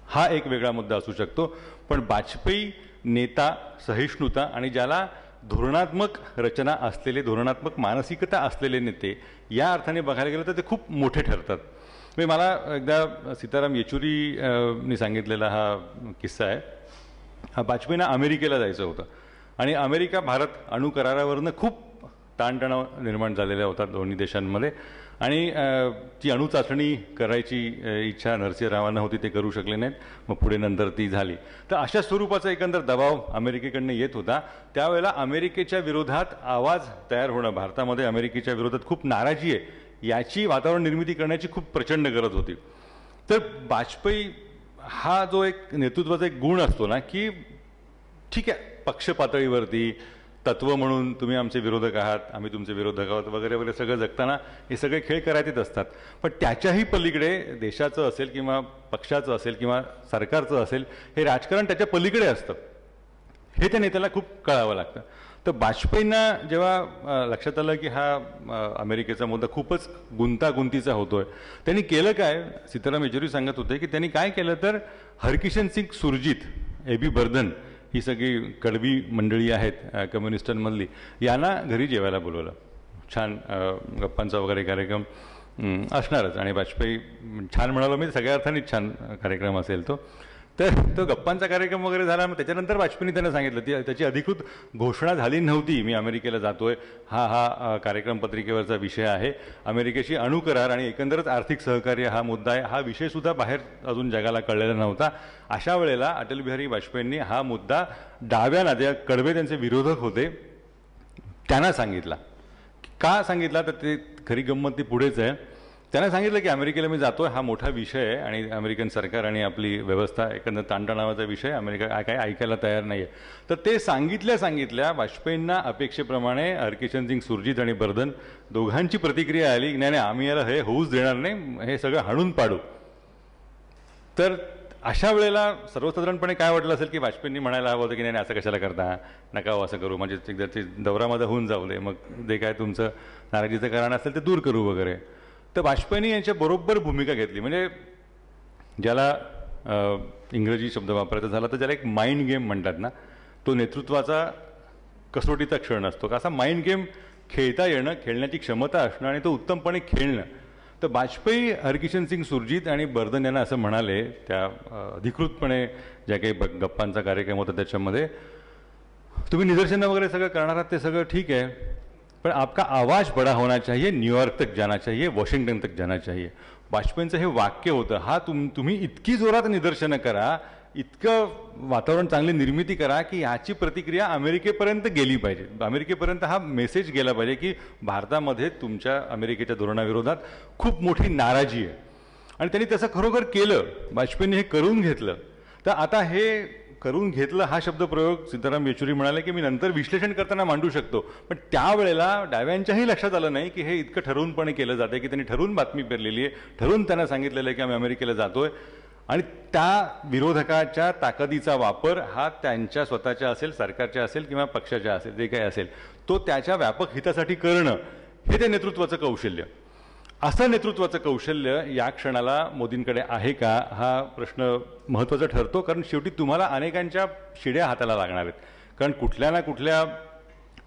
[SPEAKER 1] हा एक वेगळा मुद्दा असू शकतो. पण वाजपेयी नेता, सहिष्णुता आणि ज्याला धोरणात्मक रचना असलेले, धोरणात्मक मानसिकता असलेले नेते या अर्थाने बघायला गेलं तर ते खूप मोठे ठरतात. म्हणजे मला एकदा सीताराम येचुरीनी सांगितलेला हा किस्सा आहे. वाजपेयींना अमेरिकेला जायचं होतं आणि अमेरिका भारत अणु करारावरनं खूप ताणतणाव निर्माण झालेला होता दोन्ही देशांमध्ये आणि ती अणुचाचणी करायची इच्छा नरसिंह रावांना होती, ते करू शकले नाहीत. मग पुढे नंतर ती झाली. तर अशा स्वरूपाचा एकंदर दबाव अमेरिकेकडनं येत होता. त्यावेळेला अमेरिकेच्या विरोधात आवाज तयार होणं, भारतामध्ये अमेरिकेच्या विरोधात खूप नाराजी आहे याची वातावरण निर्मिती करण्याची खूप प्रचंड गरज होती. तर वाजपेयी हा जो एक नेतृत्वाचा एक गुण असतो ना की ठीक आहे, पक्ष पातळीवरती तत्व म्हणून तुम्ही आमचे विरोधक आहात, आम्ही तुमचे विरोधक आहोत वगैरे वगैरे सगळं जगताना हे सगळे खेळ करायचेच असतात. पण त्याच्याही पलीकडे देशाचं असेल किंवा पक्षाचं असेल किंवा सरकारचं असेल, हे राजकारण त्याच्या पलीकडे असतं, हे त्या नेत्याला खूप कळावं लागतं. तर वाजपेयींना जेव्हा लक्षात आलं की हा अमेरिकेचा मुद्दा खूपच गुंतागुंतीचा होतोय, त्यांनी केलं काय, सीताराम येचुरी सांगत होते की त्यांनी काय केलं तर हरकिशन सिंग सुरजीत, ए.बी. बर्धन, ही सगळी कडवी मंडळी आहेत कम्युनिस्टांमधली, यांना घरी जेवायला बोलवलं. छान गप्पांचा वगैरे कार्यक्रम असणारच, आणि वाजपेयी छान म्हणालो मी, सगळ्या अर्थाने छान कार्यक्रम असेल तो. तर तो गप्पांचा कार्यक्रम वगैरे झाला. मग त्याच्यानंतर वाजपेयींनी त्यांना सांगितलं, त्याची अधिकृत घोषणा झाली नव्हती, मी अमेरिकेला जातोय, हा कार्यक्रम पत्रिकेवरचा विषय आहे, अमेरिकेशी अणुकरार आणि एकंदरच आर्थिक सहकार्य हा मुद्दा आहे, हा विषयसुद्धा बाहेर अजून जगाला कळलेला नव्हता. अशा वेळेला अटल बिहारी वाजपेयींनी हा मुद्दा डाव्या नाद्या, कडवे त्यांचे विरोधक होते, त्यांना सांगितला. का सांगितला तर ते खरी गंमत ती पुढेच आहे. त्यांना सांगितलं की अमेरिकेला मी जातोय, हा मोठा विषय आहे आणि अमेरिकन सरकार आणि आपली व्यवस्था एकंदर ताणतणावाचा विषय, अमेरिका काय ऐकायला तयार नाही आहे. तर ते सांगितल्या वाजपेयींना अपेक्षेप्रमाणे हरकिशन सिंग सुरजीत आणि बर्धन दोघांची प्रतिक्रिया आली, नाही आम्ही याला हे होऊच देणार नाही, हे सगळं हाणून पाडू. तर अशा वेळेला सर्वसाधारणपणे काय वाटलं असेल की वाजपेयींनी म्हणायला हवं होतं की नाही असं कशाला करता, नका असं करू, म्हणजे एकदा ते दौरा माझा होऊन जाऊ दे, मग जे काय तुमचं नाराजीचं कारण असेल ते दूर करू वगैरे. तर वाजपेयींनी यांच्या बरोबर भूमिका घेतली. म्हणजे ज्याला इंग्रजी शब्द वापरायचा झाला तर ज्याला एक माइंड गेम म्हणतात ना, तो नेतृत्वाचा कसोटीचा क्षण असतो. का असा माइंड गेम खेळता येणं, खेळण्याची क्षमता असणं आणि तो उत्तमपणे खेळणं. तर वाजपेयी हरकिशन सिंग सुरजीत आणि बर्धन यांना असं म्हणाले, त्या अधिकृतपणे ज्या काही गप्पांचा कार्यक्रम होता त्याच्यामध्ये, तुम्ही निदर्शनं वगैरे सगळं करणार आहात ते सगळं ठीक आहे, पण आपका आवाज बड़ा होना चाहिए, न्यूयॉर्क तक जाना चाहिए, वॉशिंग्टन तक जाना चाहिए. वाजपेयींचं हे वाक्य होतं. हा तुम्ही इतकी जोरात निदर्शनं करा, इतकं वातावरण चांगली निर्मिती करा की ह्याची प्रतिक्रिया अमेरिकेपर्यंत गेली पाहिजे, अमेरिकेपर्यंत हा मेसेज गेला पाहिजे की भारतामध्ये तुमच्या अमेरिकेच्या धोरणाविरोधात खूप मोठी नाराजी आहे. आणि त्यांनी तसं खरोखर केलं, वाजपेयींनी हे करून घेतलं. तर आता हे करून घेतलं हा शब्दप्रयोग सीताराम येचुरी म्हणाले की मी नंतर विश्लेषण करताना मांडू शकतो, पण त्यावेळेला डाव्यांच्याही लक्षात आलं नाही की हे इतकं ठरवूनपणे केलं जाते, की त्यांनी ठरवून बातमी पेरलेली आहे, ठरवून त्यांना सांगितलेलं आहे की आम्ही अमेरिकेला जातोय, आणि त्या विरोधकाच्या ताकदीचा वापर हा त्यांच्या स्वतःच्या असेल, सरकारच्या असेल किंवा पक्षाच्या असेल, जे काही असेल तो त्याच्या व्यापक हितासाठी करणं, हे ते नेतृत्वाचं कौशल्य. असं नेतृत्वाचं कौशल्य या क्षणाला मोदींकडे आहे का, हा प्रश्न महत्त्वाचा ठरतो. कारण शेवटी तुम्हाला अनेकांच्या शिड्या हाताला लागणार आहेत, कारण कुठल्या ना कुठल्या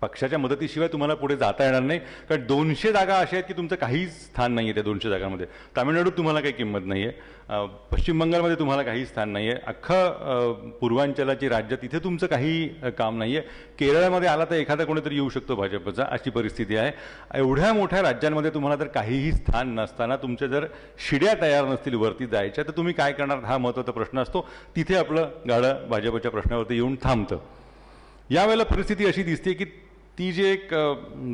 [SPEAKER 1] पक्षाच्या मदतीशिवाय तुम्हाला पुढे जाता येणार नाही. कारण 200 जागा अशा आहेत की तुमचं काहीच स्थान नाही आहे त्या 200 जागांमध्ये. तामिळनाडूत तुम्हाला काही किंमत नाही आहे, पश्चिम बंगालमध्ये तुम्हाला काही स्थान नाही आहे, अख्खं पूर्वांचलाची राज्य तिथे तुमचं काही काम नाही आहे, केरळमध्ये आला तर एखादा कोणीतरी येऊ शकतो भाजपचा, अशी परिस्थिती आहे. एवढ्या मोठ्या राज्यांमध्ये तुम्हाला जर काहीही स्थान नसताना तुमच्या जर शिड्या तयार नसतील वरती जायच्या, तर तुम्ही काय करणार, हा महत्त्वाचा प्रश्न असतो. तिथे आपलं गाडं भाजपच्या प्रश्नावरती येऊन थांबतं. यावेळेला परिस्थिती अशी दिसते की ती जी एक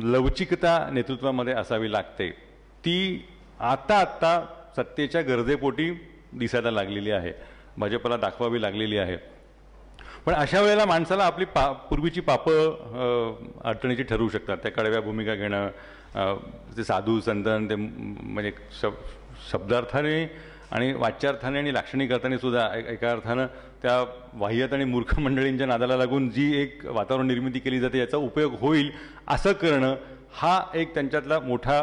[SPEAKER 1] लवचिकता नेतृत्वामध्ये असावी लागते, ती आता सत्तेच्या गरजेपोटी दिसायला लागलेली आहे, भाजपला दाखवावी लागलेली आहे. पण अशा वेळेला माणसाला आपली पूर्वीची पापं अडचणीची ठरवू शकतात. त्या कडव्या भूमिका घेणं, ते साधू संतन, ते म्हणजे शब्दार्थाने आणि वाच्यार्थाने आणि लाक्षणिक अर्थाने सुद्धा एका अर्थानं त्या वाह्यात आणि मूर्ख मंडळींच्या नादाला लागून जी एक वातावरण निर्मिती केली जाते याचा उपयोग होईल असं करणं, हा एक त्यांच्यातला मोठा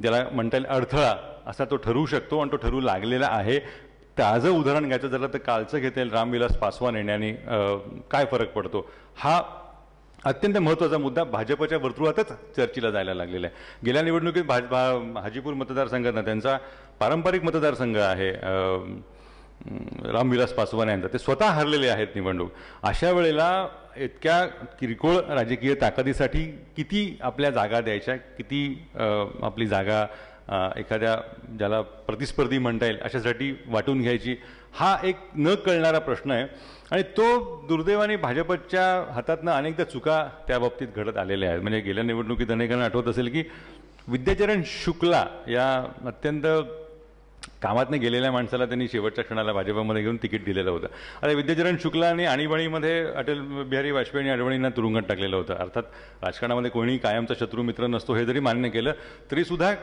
[SPEAKER 1] ज्याला म्हणता येईल अडथळा असा तो ठरू शकतो, आणि तो ठरू लागलेला आहे. ताजं उदाहरण घ्यायचं झालं तर कालचं घेता येईल रामविलास पासवान येण्याने काय फरक पडतो, हा अत्यंत महत्त्वाचा मुद्दा भाजपच्या वर्तुळातच चर्चेला जायला लागलेला आहे. गेल्या निवडणुकीत हाजीपूर मतदारसंघात त्यांचा पारंपरिक मतदारसंघ आहे रामविलास पासवान यांचा, ते स्वतः हरलेले आहेत निवडणूक. अशा वेळेला इतक्या किरकोळ राजकीय ताकदीसाठी किती आपल्या जागा द्यायच्या, किती आपली जागा एखाद्या ज्याला प्रतिस्पर्धी म्हणता येईल अशासाठी वाटून घ्यायची, हा एक न कळणारा प्रश्न आहे. आणि तो दुर्दैवाने भाजपच्या हातातनं अनेकदा चुका त्या बाबतीत घडत आलेल्या आहेत. म्हणजे गेल्या निवडणुकीत अनेकांना आठवत असेल की विद्याचरण शुक्ला या अत्यंत कामातनं गेलेल्या माणसाला त्यांनी शेवटच्या क्षणाला भाजपमध्ये घेऊन तिकीट दिलेलं होतं. आता विद्याचरण शुक्लाने आणीबाणीमध्ये अटल बिहारी वाजपेयी आणि अडवाणींना तुरुंगात टाकलेलं होतं. अर्थात राजकारणामध्ये कोणीही कायमचा शत्रू मित्र नसतो हे जरी मान्य केलं तरीसुद्धा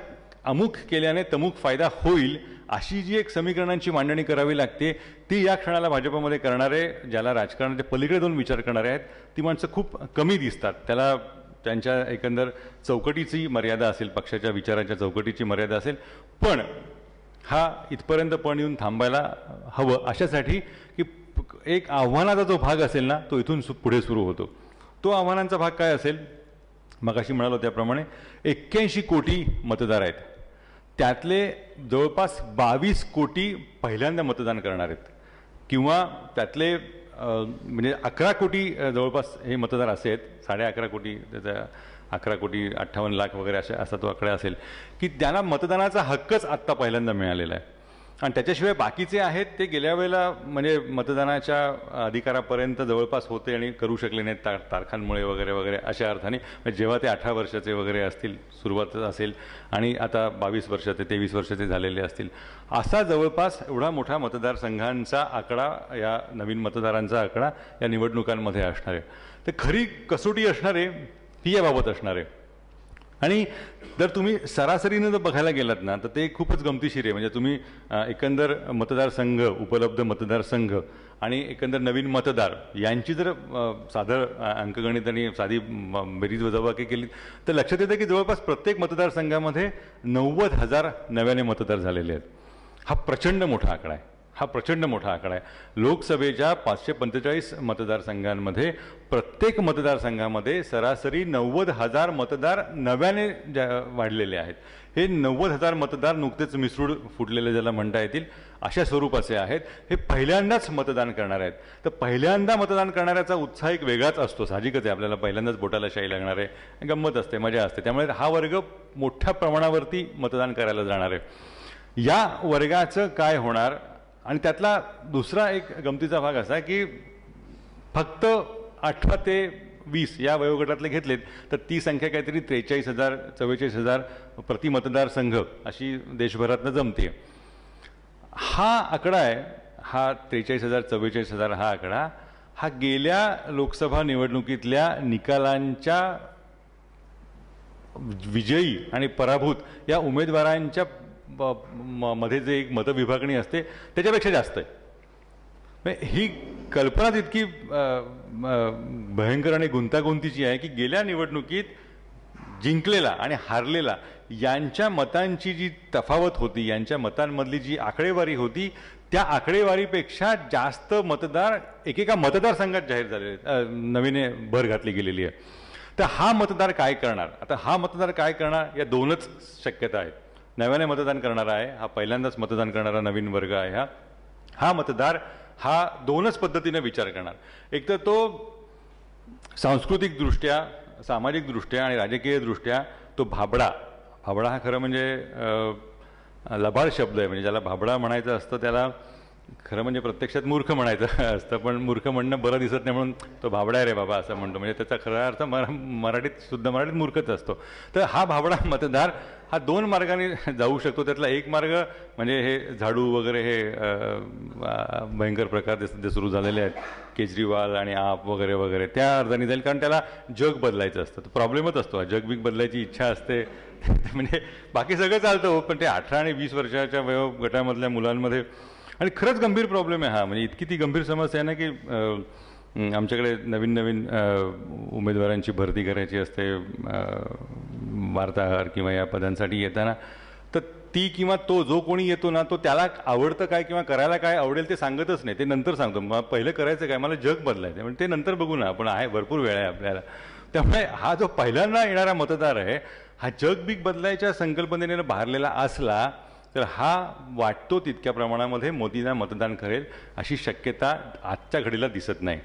[SPEAKER 1] अमुक केल्याने तमुक फायदा होईल अशी जी एक समीकरणांची मांडणी करावी लागते ती या क्षणाला भाजपमध्ये करणारे, ज्याला राजकारणाच्या पलीकडे जाऊन विचार करणारे आहेत, ती माणसं खूप कमी दिसतात. त्याला त्यांच्या एकंदर चौकटीची मर्यादा असेल, पक्षाच्या विचाराच्या चौकटीची मर्यादा असेल. पण हा इथपर्यंत पण येऊन थांबायला हवं अशासाठी की एक आव्हानाचा जो भाग असेल ना तो इथून पुढे सुरू होतो. तो आव्हानांचा भाग काय असेल? मगाशी म्हणालो त्याप्रमाणे 81 कोटी मतदार आहेत, त्यातले जवळपास 22 कोटी पहिल्यांदा मतदान करणार आहेत, किंवा त्यातले म्हणजे 11 कोटी जवळपास हे मतदार असे आहेत, 11.5 कोटी, त्याचा 11 कोटी 58 लाख वगैरे असा तो आकडा असेल की त्यांना मतदानाचा हक्कच आत्ता पहिल्यांदा मिळालेला आहे. आणि त्याच्याशिवाय बाकीचे आहेत ते गेल्या वेळेला म्हणजे मतदानाच्या अधिकारापर्यंत जवळपास होते आणि करू शकले नाहीत तारखांमुळे वगैरे वगैरे अशा अर्थाने. जेव्हा ते 18 वर्षाचे वगैरे असतील, सुरुवात असेल, आणि आता 22 वर्षाचे 23 वर्षाचे झालेले असतील, असा जवळपास एवढा मोठा मतदारसंघांचा आकडा, या नवीन मतदारांचा आकडा या निवडणुकांमध्ये असणार आहे. तर खरी कसोटी असणार आहे ही याबाबत असणार आहे. आणि जर तुम्ही सरासरीनं जर बघायला गेलात ना तर ते खूपच गमतीशीर आहे. म्हणजे तुम्ही एकंदर मतदारसंघ, उपलब्ध मतदारसंघ आणि एकंदर नवीन मतदार यांची जर साधं अंकगणित आणि साधी बेरीज वजाबाकी केली तर लक्षात येतं की जवळपास प्रत्येक मतदारसंघामध्ये 90,000 नव्याने मतदार झालेले आहेत. हा प्रचंड मोठा आकडा आहे, हा प्रचंड मोठा आकडा आहे. लोकसभेच्या 545 मतदारसंघांमध्ये प्रत्येक मतदारसंघामध्ये सरासरी 90,000 मतदार नव्याने वाढलेले आहेत. हे 90,000 मतदार नुकतेच मिसरूड फुटलेले ज्याला म्हणता येतील अशा स्वरूपाचे आहेत. हे पहिल्यांदाच मतदान करणार आहेत. तर पहिल्यांदा मतदान करणाऱ्याचा उत्साह एक वेगळाच असतो, साहजिकच आहे. आपल्याला पहिल्यांदाच बोटाला शाई लागणार आहे, गंमत असते, मजा असते. त्यामुळे हा वर्ग मोठ्या प्रमाणावरती मतदान करायला जाणार आहे. या वर्गाचं काय होणार? आणि त्यातला दुसरा एक गमतीचा भाग असा की फक्त 18 ते 20 या वयोगटातले घेतलेत तर ती संख्या काहीतरी 43,000 44,000 प्रति मतदारसंघ अशी देशभरातनं जमते. हा आकडा आहे, हा 43,000 44,000 हा आकडा, हा गेल्या लोकसभा निवडणुकीतल्या निकालांच्या विजयी आणि पराभूत या उमेदवारांच्या मध्ये जे एक मतविभागणी असते त्याच्यापेक्षा जास्त आहे. ही कल्पना इतकी भयंकर आणि गुंतागुंतीची आहे की गेल्या निवडणुकीत जिंकलेला आणि हारलेला यांच्या मतांची जी तफावत होती, यांच्या मतांमधली जी आकडेवारी होती, त्या आकडेवारीपेक्षा जास्त मतदार एकेका मतदारसंघात जाहीर झालेले, नवीने भर घातली गेलेली आहे. तर हा मतदार काय करणार? आता हा मतदार काय करणार या दोनच शक्यता आहेत. नव्याने मतदान करणारा आहे, हा पहिल्यांदाच मतदान करणारा नवीन वर्ग आहे. हा मतदार हा दोनच पद्धतीने विचार करणार. एक तर तो सांस्कृतिक दृष्ट्या, सामाजिक दृष्ट्या आणि राजकीय दृष्ट्या तो भाबडा हा खरं म्हणजे लबाड शब्द आहे. म्हणजे ज्याला भाबडा म्हणायचं असतं त्याला खरं म्हणजे प्रत्यक्षात मूर्ख म्हणायचं असतं, पण मूर्ख म्हणणं बरं दिसत नाही म्हणून तो भाबडा आहे रे बाबा असं म्हणतो. म्हणजे त्याचा खरा अर्थ मराठीत, शुद्ध मराठीत मूर्खच असतो. तर हा भाबडा मतदार हा दोन मार्गाने जाऊ शकतो. त्यातला एक मार्ग म्हणजे हे झाडू वगैरे हे भयंकर प्रकार सध्या सुरू झालेले आहेत, केजरीवाल आणि आप वगैरे वगैरे, त्या अर्थाने जाईल. कारण त्याला जग बदलायचं असतं. तो प्रॉब्लेमच असतो, जग बिग बदलायची इच्छा असते. म्हणजे बाकी सगळं चालतं हो, पण ते 18 आणि 20 वर्षाच्या वयोगटामधल्या मुलांमध्ये, आणि खरंच गंभीर प्रॉब्लेम आहे हा. म्हणजे इतकी ती गंभीर समस्या आहे ना की आमच्याकडे नवीन नवीन उमेदवारांची भरती करायची असते, वार्ताहर किंवा या पदांसाठी येताना, तर ती किंवा तो जो कोणी येतो ना तो त्याला आवडतं काय किंवा करायला काय आवडेल ते सांगतच नाही. ते नंतर सांगतो, मग पहिलं करायचं काय, मला जग बदलायचं, म्हणजे ते नंतर बघू ना आपण, आहे भरपूर वेळ आहे आपल्याला. त्यामुळे हा जो पहिल्यांदा येणारा मतदार आहे हा जग बिग बदलायच्या संकल्पनेने भारलेला असला तर हा वाटतो तितक्या प्रमाणामध्ये मोदींना मतदान करेल अशी शक्यता आजच्या घडीला दिसत नाही.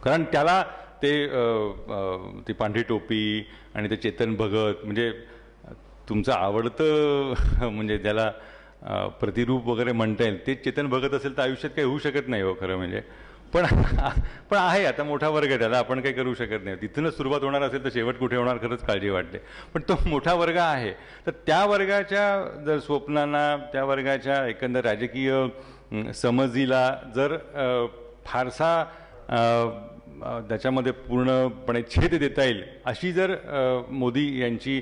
[SPEAKER 1] कारण त्याला ते पांढरी टोपी आणि ते चेतन भगत, म्हणजे तुमचं आवडतं म्हणजे ज्याला प्रतिरूप वगैरे म्हणता येईल ते चेतन भगत असेल तर आयुष्यात काही होऊ शकत नाही हो खरं म्हणजे. पण आहे, आता मोठा वर्ग आहे, त्याला आपण काही करू शकत नाही. तिथूनच सुरुवात होणार असेल तर शेवट कुठे होणार खरंच काळजी वाटते. पण तो मोठा वर्ग आहे, तर त्या वर्गाच्या जर स्वप्नांना, त्या वर्गाच्या एकंदर राजकीय समजीला जर फारसा त्याच्यामध्ये पूर्णपणे छेद देता येईल अशी जर मोदी यांची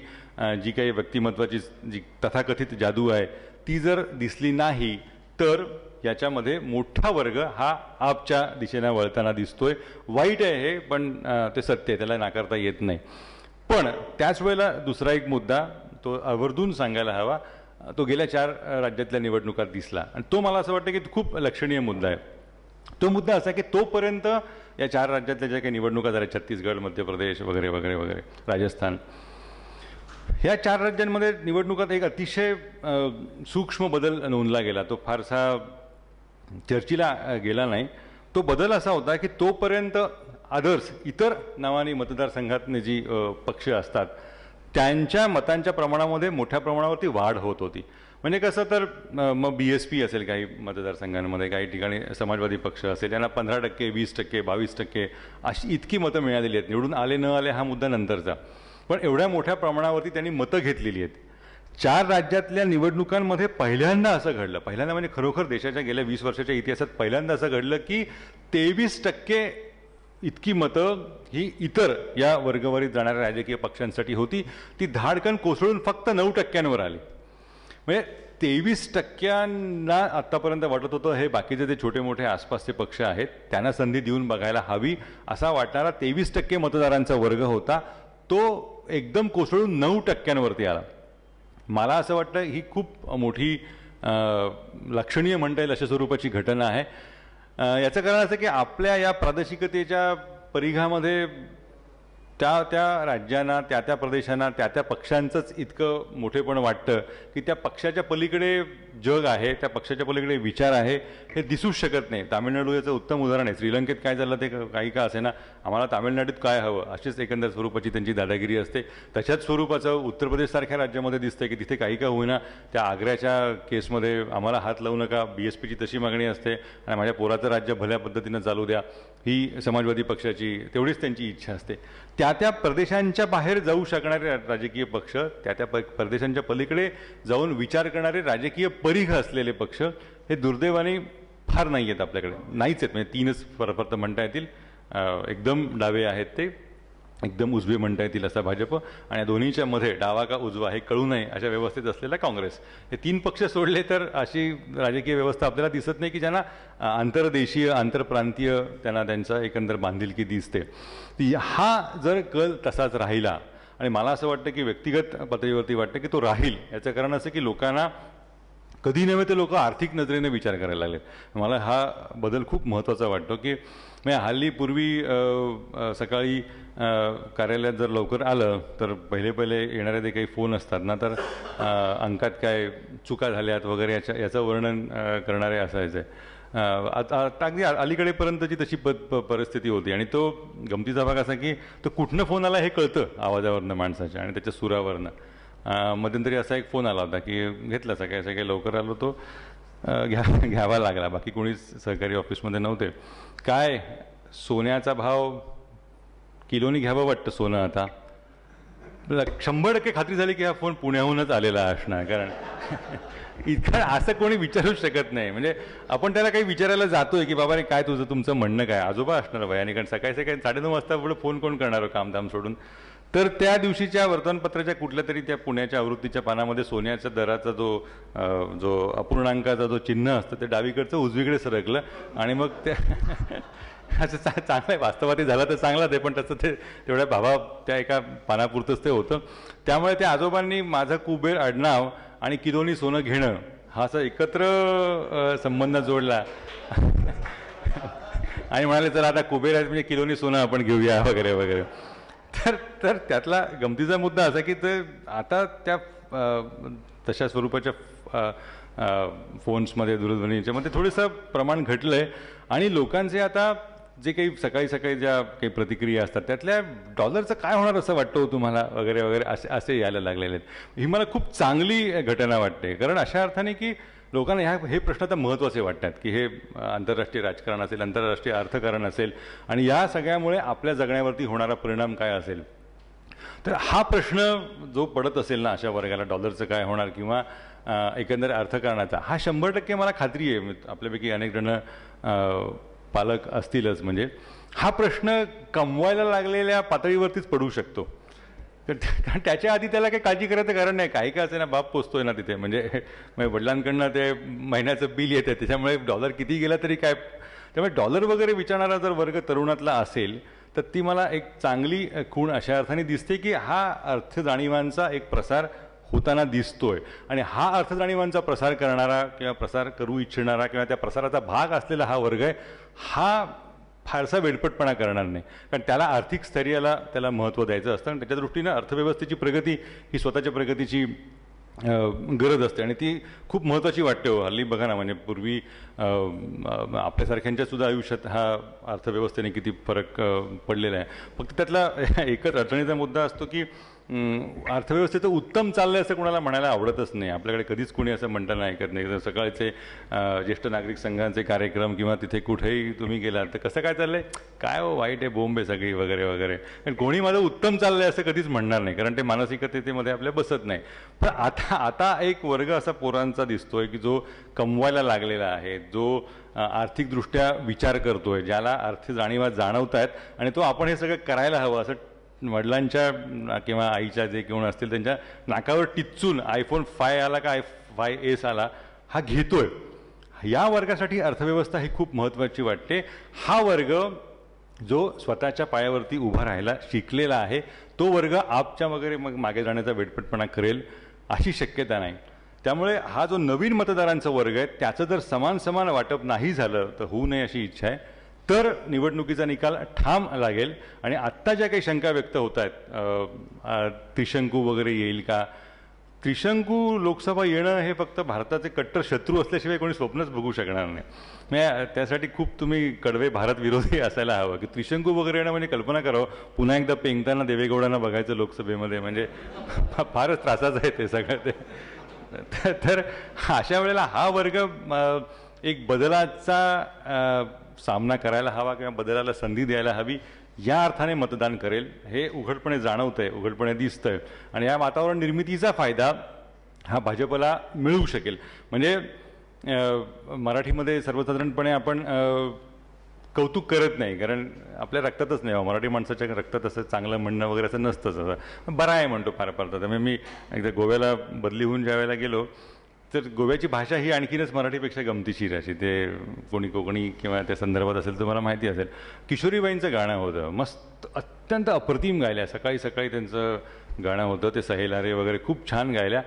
[SPEAKER 1] जी काही व्यक्तिमत्वाची जी तथाकथित जादू आहे ती जर दिसली नाही तर याच्यामध्ये मोठा वर्ग हा आपच्या दिशेने वळताना दिसतोय. वाईट आहे हे, पण ते सत्य आहे, त्याला नाकारता येत नाही. पण त्याच वेळेला दुसरा एक मुद्दा तो आवर्जून सांगायला हवा, तो गेल्या 4 राज्यातल्या निवडणुकात दिसला आणि तो मला असं वाटतं की खूप लक्षणीय मुद्दा आहे. तो मुद्दा असा की तोपर्यंत या 4 राज्यातल्या ज्या काही निवडणुका झाल्या, छत्तीसगड, मध्य प्रदेश वगैरे वगैरे वगैरे, राजस्थान, ह्या 4 राज्यांमध्ये निवडणुकात एक अतिशय सूक्ष्म बदल नोंदला गेला. तो फारसा चर्चेला गेला नाही. तो बदल असा होता की तोपर्यंत अदर्स इतर नावाने मतदारसंघातले जी पक्ष असतात त्यांच्या मतांच्या प्रमाणामध्ये मोठ्या प्रमाणावरती वाढ होत होती. म्हणजे कसं तर मग BSP असेल काही मतदारसंघांमध्ये, काही ठिकाणी समाजवादी पक्ष असेल, त्यांना 15%, 20%, 22% अशी इतकी मतं मिळालेली आहेत. निवडून आले न आले हा मुद्दा नंतरचा, पण एवढ्या मोठ्या प्रमाणावरती त्यांनी मतं घेतलेली आहेत. 4 राज्यातल्या निवडणुकांमध्ये पहिल्यांदा असं घडलं, पहिल्यांदा म्हणजे खरोखर देशाच्या गेल्या 20 वर्षाच्या इतिहासात पहिल्यांदा असं घडलं की 23% इतकी मतं ही इतर या वर्गवारीत जाणाऱ्या राजकीय पक्षांसाठी होती. ती धाडकन कोसळून फक्त 9% आली. म्हणजे 23%ना आत्तापर्यंत वाटत होतं हे बाकीचे जे छोटे मोठे आसपासचे पक्ष आहेत त्यांना संधी देऊन बघायला हवी असा वाटणारा 23% मतदारांचा वर्ग होता, तो एकदम कोसळून 9%वरती आला. मला असं वाटतं ही खूप मोठी लक्षणीय म्हणता येईल अशा स्वरूपाची घटना आहे. याचं कारण असं की आपल्या या प्रादेशिकतेच्या परिघामध्ये त्या राज्यांना, त्या प्रदेशांना, त्या पक्षांचंच इतकं मोठेपण वाटतं की त्या पक्षाच्या पलीकडे जग आहे, त्या पक्षाच्या पलीकडे विचार आहे हे दिसूच शकत नाही. तामिळनाडू याचं उत्तम उदाहरण आहे. श्रीलंकेत काय झालं ते काही का असे ना, आम्हाला तामिळनाडूत काय हवं अशीच एकंदर स्वरूपाची त्यांची दादागिरी असते. तशाच स्वरूपाचं उत्तर प्रदेशसारख्या राज्यामध्ये दिसतं की तिथे काही का होईना त्या आग्र्याच्या केसमध्ये आम्हाला हात लावू नका, BSPची तशी मागणी असते आणि माझ्या पोराचं राज्य भल्या पद्धतीनं चालू द्या ही समाजवादी पक्षाची तेवढीच त्यांची इच्छा असते. त्या प्रदेशांच्या बाहेर जाऊ शकणारे राजकीय पक्ष, त्या प्रदेशांच्या पलीकडे जाऊन विचार करणारे राजकीय परिघ असलेले पक्ष हे दुर्दैवाने फार नाही आहेत आपल्याकडे, नाहीच आहेत. म्हणजे 3च फक्त म्हणता येतील. एकदम डावे आहेत ते, एकदम उजवे म्हणता येतील असा भाजप, आणि या दोन्हीच्या मध्ये डावा का उजवा हे कळू नये अशा व्यवस्थेत असलेला काँग्रेस. हे 3 पक्ष सोडले तर अशी राजकीय व्यवस्था आपल्याला दिसत नाही की ज्यांना आंतरदेशीय, आंतरप्रांतीय त्यांना त्यांचा एकंदर बांधिलकी दिसते. हा जर कल तसाच राहिला, आणि मला असं वाटतं की व्यक्तिगत पातळीवरती वाटतं की तो राहील, याचं कारण असं की लोकांना कधी नव्हे ते लोक आर्थिक नजरेने विचार करायला लागले. मला हा बदल खूप महत्त्वाचा वाटतो की हल्ली पूर्वी सकाळी कार्यालयात जर लवकर आलं तर पहिले येणारे जे काही फोन असतात ना, तर अंकात काय चुका झाल्यात वगैरे याचं वर्णन करणारे असायचे. आता अगदी अलीकडेपर्यंतची तशी परिस्थिती होती. आणि तो गमतीचा भाग असा की तो कुठनं फोन आला हे कळतं आवाजावरनं माणसाच्या आणि त्याच्या सुरावरनं. मध्यंतरी असा एक फोन आला होता की घेतला, सकाळी लवकर आलो तो घ्यावा लागला. बाकी कोणीच सहकारी ऑफिसमध्ये नव्हते. काय सोन्याचा भाव किलोनी घ्यावं वाटतं सोनं आता. 100% खात्री झाली की हा फोन पुण्याहूनच आलेला असणार, कारण इतकं असं कोणी विचारूच शकत नाही. म्हणजे आपण त्याला काही विचारायला जातोय की बाबा रे काय तुमचं म्हणणं काय, आजोबा असणार वयाने, कारण सकाळी 9:30 वाजता पुढे फोन कोण करणार कामधाम सोडून. तर त्या दिवशीच्या वर्तमानपत्राच्या कुठल्या तरी त्या पुण्याच्या आवृत्तीच्या पानामध्ये सोन्याच्या दराचा जो अपूर्णांकाचा जो चिन्ह असतं ते डावीकडचं उजवीकडे सरकलं, आणि मग ते असं चांगलं आहे. वास्तवात झालं तर चांगलाच आहे, पण तसं ते तेवढ्या भावा त्या एका पानापुरतंच ते होतं. त्यामुळे त्या आजोबांनी माझं कुबेर आडनाव आणि किलोनी सोनं घेणं हा असा एकत्र संबंध जोडला आणि म्हणाले चला आता कुबेर आहे म्हणजे किलोनी सोनं आपण घेऊया वगैरे वगैरे. तर त्यातला गमतीचा मुद्दा असा की ते आता त्या तशा स्वरूपाच्या फोन्समध्ये, दूरध्वनीच्यामध्ये थोडंसं प्रमाण घटलं आहे. आणि लोकांचे आता जे काही सकाळी ज्या काही प्रतिक्रिया असतात त्यातल्या डॉलरचं काय होणार असं वाटतं हो तुम्हाला वगैरे वगैरे असे यायला लागलेले आहेत. ही मला खूप चांगली घटना वाटते, कारण अशा अर्थाने की लोकांना हे प्रश्न आता महत्त्वाचे वाटतात की हे आंतरराष्ट्रीय राजकारण असेल, आंतरराष्ट्रीय अर्थकारण असेल, आणि या सगळ्यामुळे आपल्या जगण्यावरती होणारा परिणाम काय असेल. तर हा प्रश्न जो पडत असेल ना अशा वर्गाला, डॉलरचं काय होणार किंवा एकंदर अर्थकारणाचा, हा 100% मला खात्री आहे. आपल्यापैकी अनेक जण पालक असतीलच, म्हणजे हा प्रश्न कमवायला लागलेल्या पातळीवरतीच पडू शकतो. कारण त्याच्या आधी त्याला काही काळजी करायचं कारण नाही. काही काय असे ना बाप पोचतोय ना तिथे, म्हणजे वडिलांकडनं ते महिन्याचं बिल येतं, त्याच्यामुळे डॉलर किती गेला तरी काय. त्यामुळे डॉलर वगैरे विचारणारा जर वर्ग तरुणातला असेल तर ती मला एक चांगली खूण अशा अर्थाने दिसते की हा अर्थजाणीवांचा एक प्रसार होताना दिसतोय. आणि हा अर्थजाणीवांचा प्रसार करणारा किंवा प्रसार करू इच्छिणारा किंवा त्या प्रसाराचा भाग असलेला हा वर्ग आहे, हा फारसा वेडपटपणा करणार नाही. कारण त्याला आर्थिक स्थैर्याला त्याला महत्त्व द्यायचं असतं आणि त्याच्या दृष्टीनं अर्थव्यवस्थेची प्रगती ही स्वतःच्या प्रगतीची गरज असते आणि ती खूप महत्त्वाची वाटते. हो, हल्ली बघा ना, म्हणजे पूर्वी आपल्यासारख्यांच्या सुद्धा आयुष्यात हा अर्थव्यवस्थेने किती फरक पडलेला आहे. फक्त त्यातला एकच अडचणीचा मुद्दा असतो की अर्थव्यवस्थेचं उत्तम चाललंय असं कोणाला म्हणायला आवडतच नाही. आपल्याकडे कधीच कोणी असं म्हणताना ऐकत नाही. सकाळचे ज्येष्ठ नागरिक संघांचे कार्यक्रम किंवा तिथे कुठेही तुम्ही गेलात तर कसं काय चाललंय, काय हो वाईट आहे, बोंब आहे सगळी वगैरे वगैरे. पण कोणी माझं उत्तम चाललंय असं कधीच म्हणणार नाही, कारण ते मानसिकतेमध्ये आपल्या बसत नाही. पण आता एक वर्ग असा पोरांचा दिसतोय की जो कमवायला लागलेला आहे, जो आर्थिकदृष्ट्या विचार करतोय, ज्याला आर्थिक जाणीवा जाणवत आहेत आणि तो आपण हे सगळं करायला हवं असं वडिलांच्या किंवा आईच्या जे कोण असतील त्यांच्या नाकावर टिच्चून iPhone 5 आला का iPhone 5S आला हा घेतोय. या वर्गासाठी अर्थव्यवस्था ही खूप महत्त्वाची वाटते. हा वर्ग जो स्वतःच्या पायावरती उभा राहायला शिकलेला आहे तो वर्ग आपच्या वगैरे मग मागे जाण्याचा वेडपटपणा करेल अशी शक्यता नाही. त्यामुळे हा जो नवीन मतदारांचा वर्ग आहे त्याचं जर समान वाटप नाही झालं तर होऊ नये अशी इच्छा आहे. तर निवडणुकीचा निकाल ठाम लागेल. आणि आत्ता ज्या काही शंका व्यक्त होत आहेत, त्रिशंकू वगैरे येईल का, त्रिशंकू लोकसभा येणं हे फक्त भारताचे कट्टर शत्रू असल्याशिवाय कोणी स्वप्नच बघू शकणार नाही. म्हणजे त्यासाठी खूप तुम्ही कडवे भारत विरोधी असायला हवं की त्रिशंकू वगैरे येणं म्हणजे कल्पना करावं पुन्हा एकदा पेंगताना देवेगौडांना बघायचं लोकसभेमध्ये, म्हणजे फारच त्रासाचं आहे ते सगळं ते. तर अशा वेळेला हा वर्ग एक बदलाचा सामना करायला हवा किंवा बदलाला संधी द्यायला हवी या अर्थाने मतदान करेल हे उघडपणे जाणवतंय, उघडपणे दिसतंय. आणि या वातावरण निर्मितीचा फायदा हा भाजपला मिळू शकेल. म्हणजे मराठीमध्ये सर्वसाधारणपणे आपण कौतुक करत नाही, कारण आपल्या रक्तातच नाही, मराठी माणसाच्या रक्तात असं चांगलं म्हणणं वगैरे असं नसतंच. असं बरं आहे म्हणतो फार फार. त्यामुळे मी एकदा गोव्याला बदली होऊन ज्या वेळेला गेलो तर गोव्याची भाषा ही आणखीनच मराठीपेक्षा गमतीशीर अशी. ते कोणी कोकणी किंवा त्या संदर्भात असेल तुम्हाला माहिती असेल. किशोरीबाईंचं गाणं होतं मस्त, अत्यंत अप्रतिम गायल्या. सकाळी सकाळी त्यांचं गाणं होतं ते सहेलारे वगैरे खूप छान गायल्या.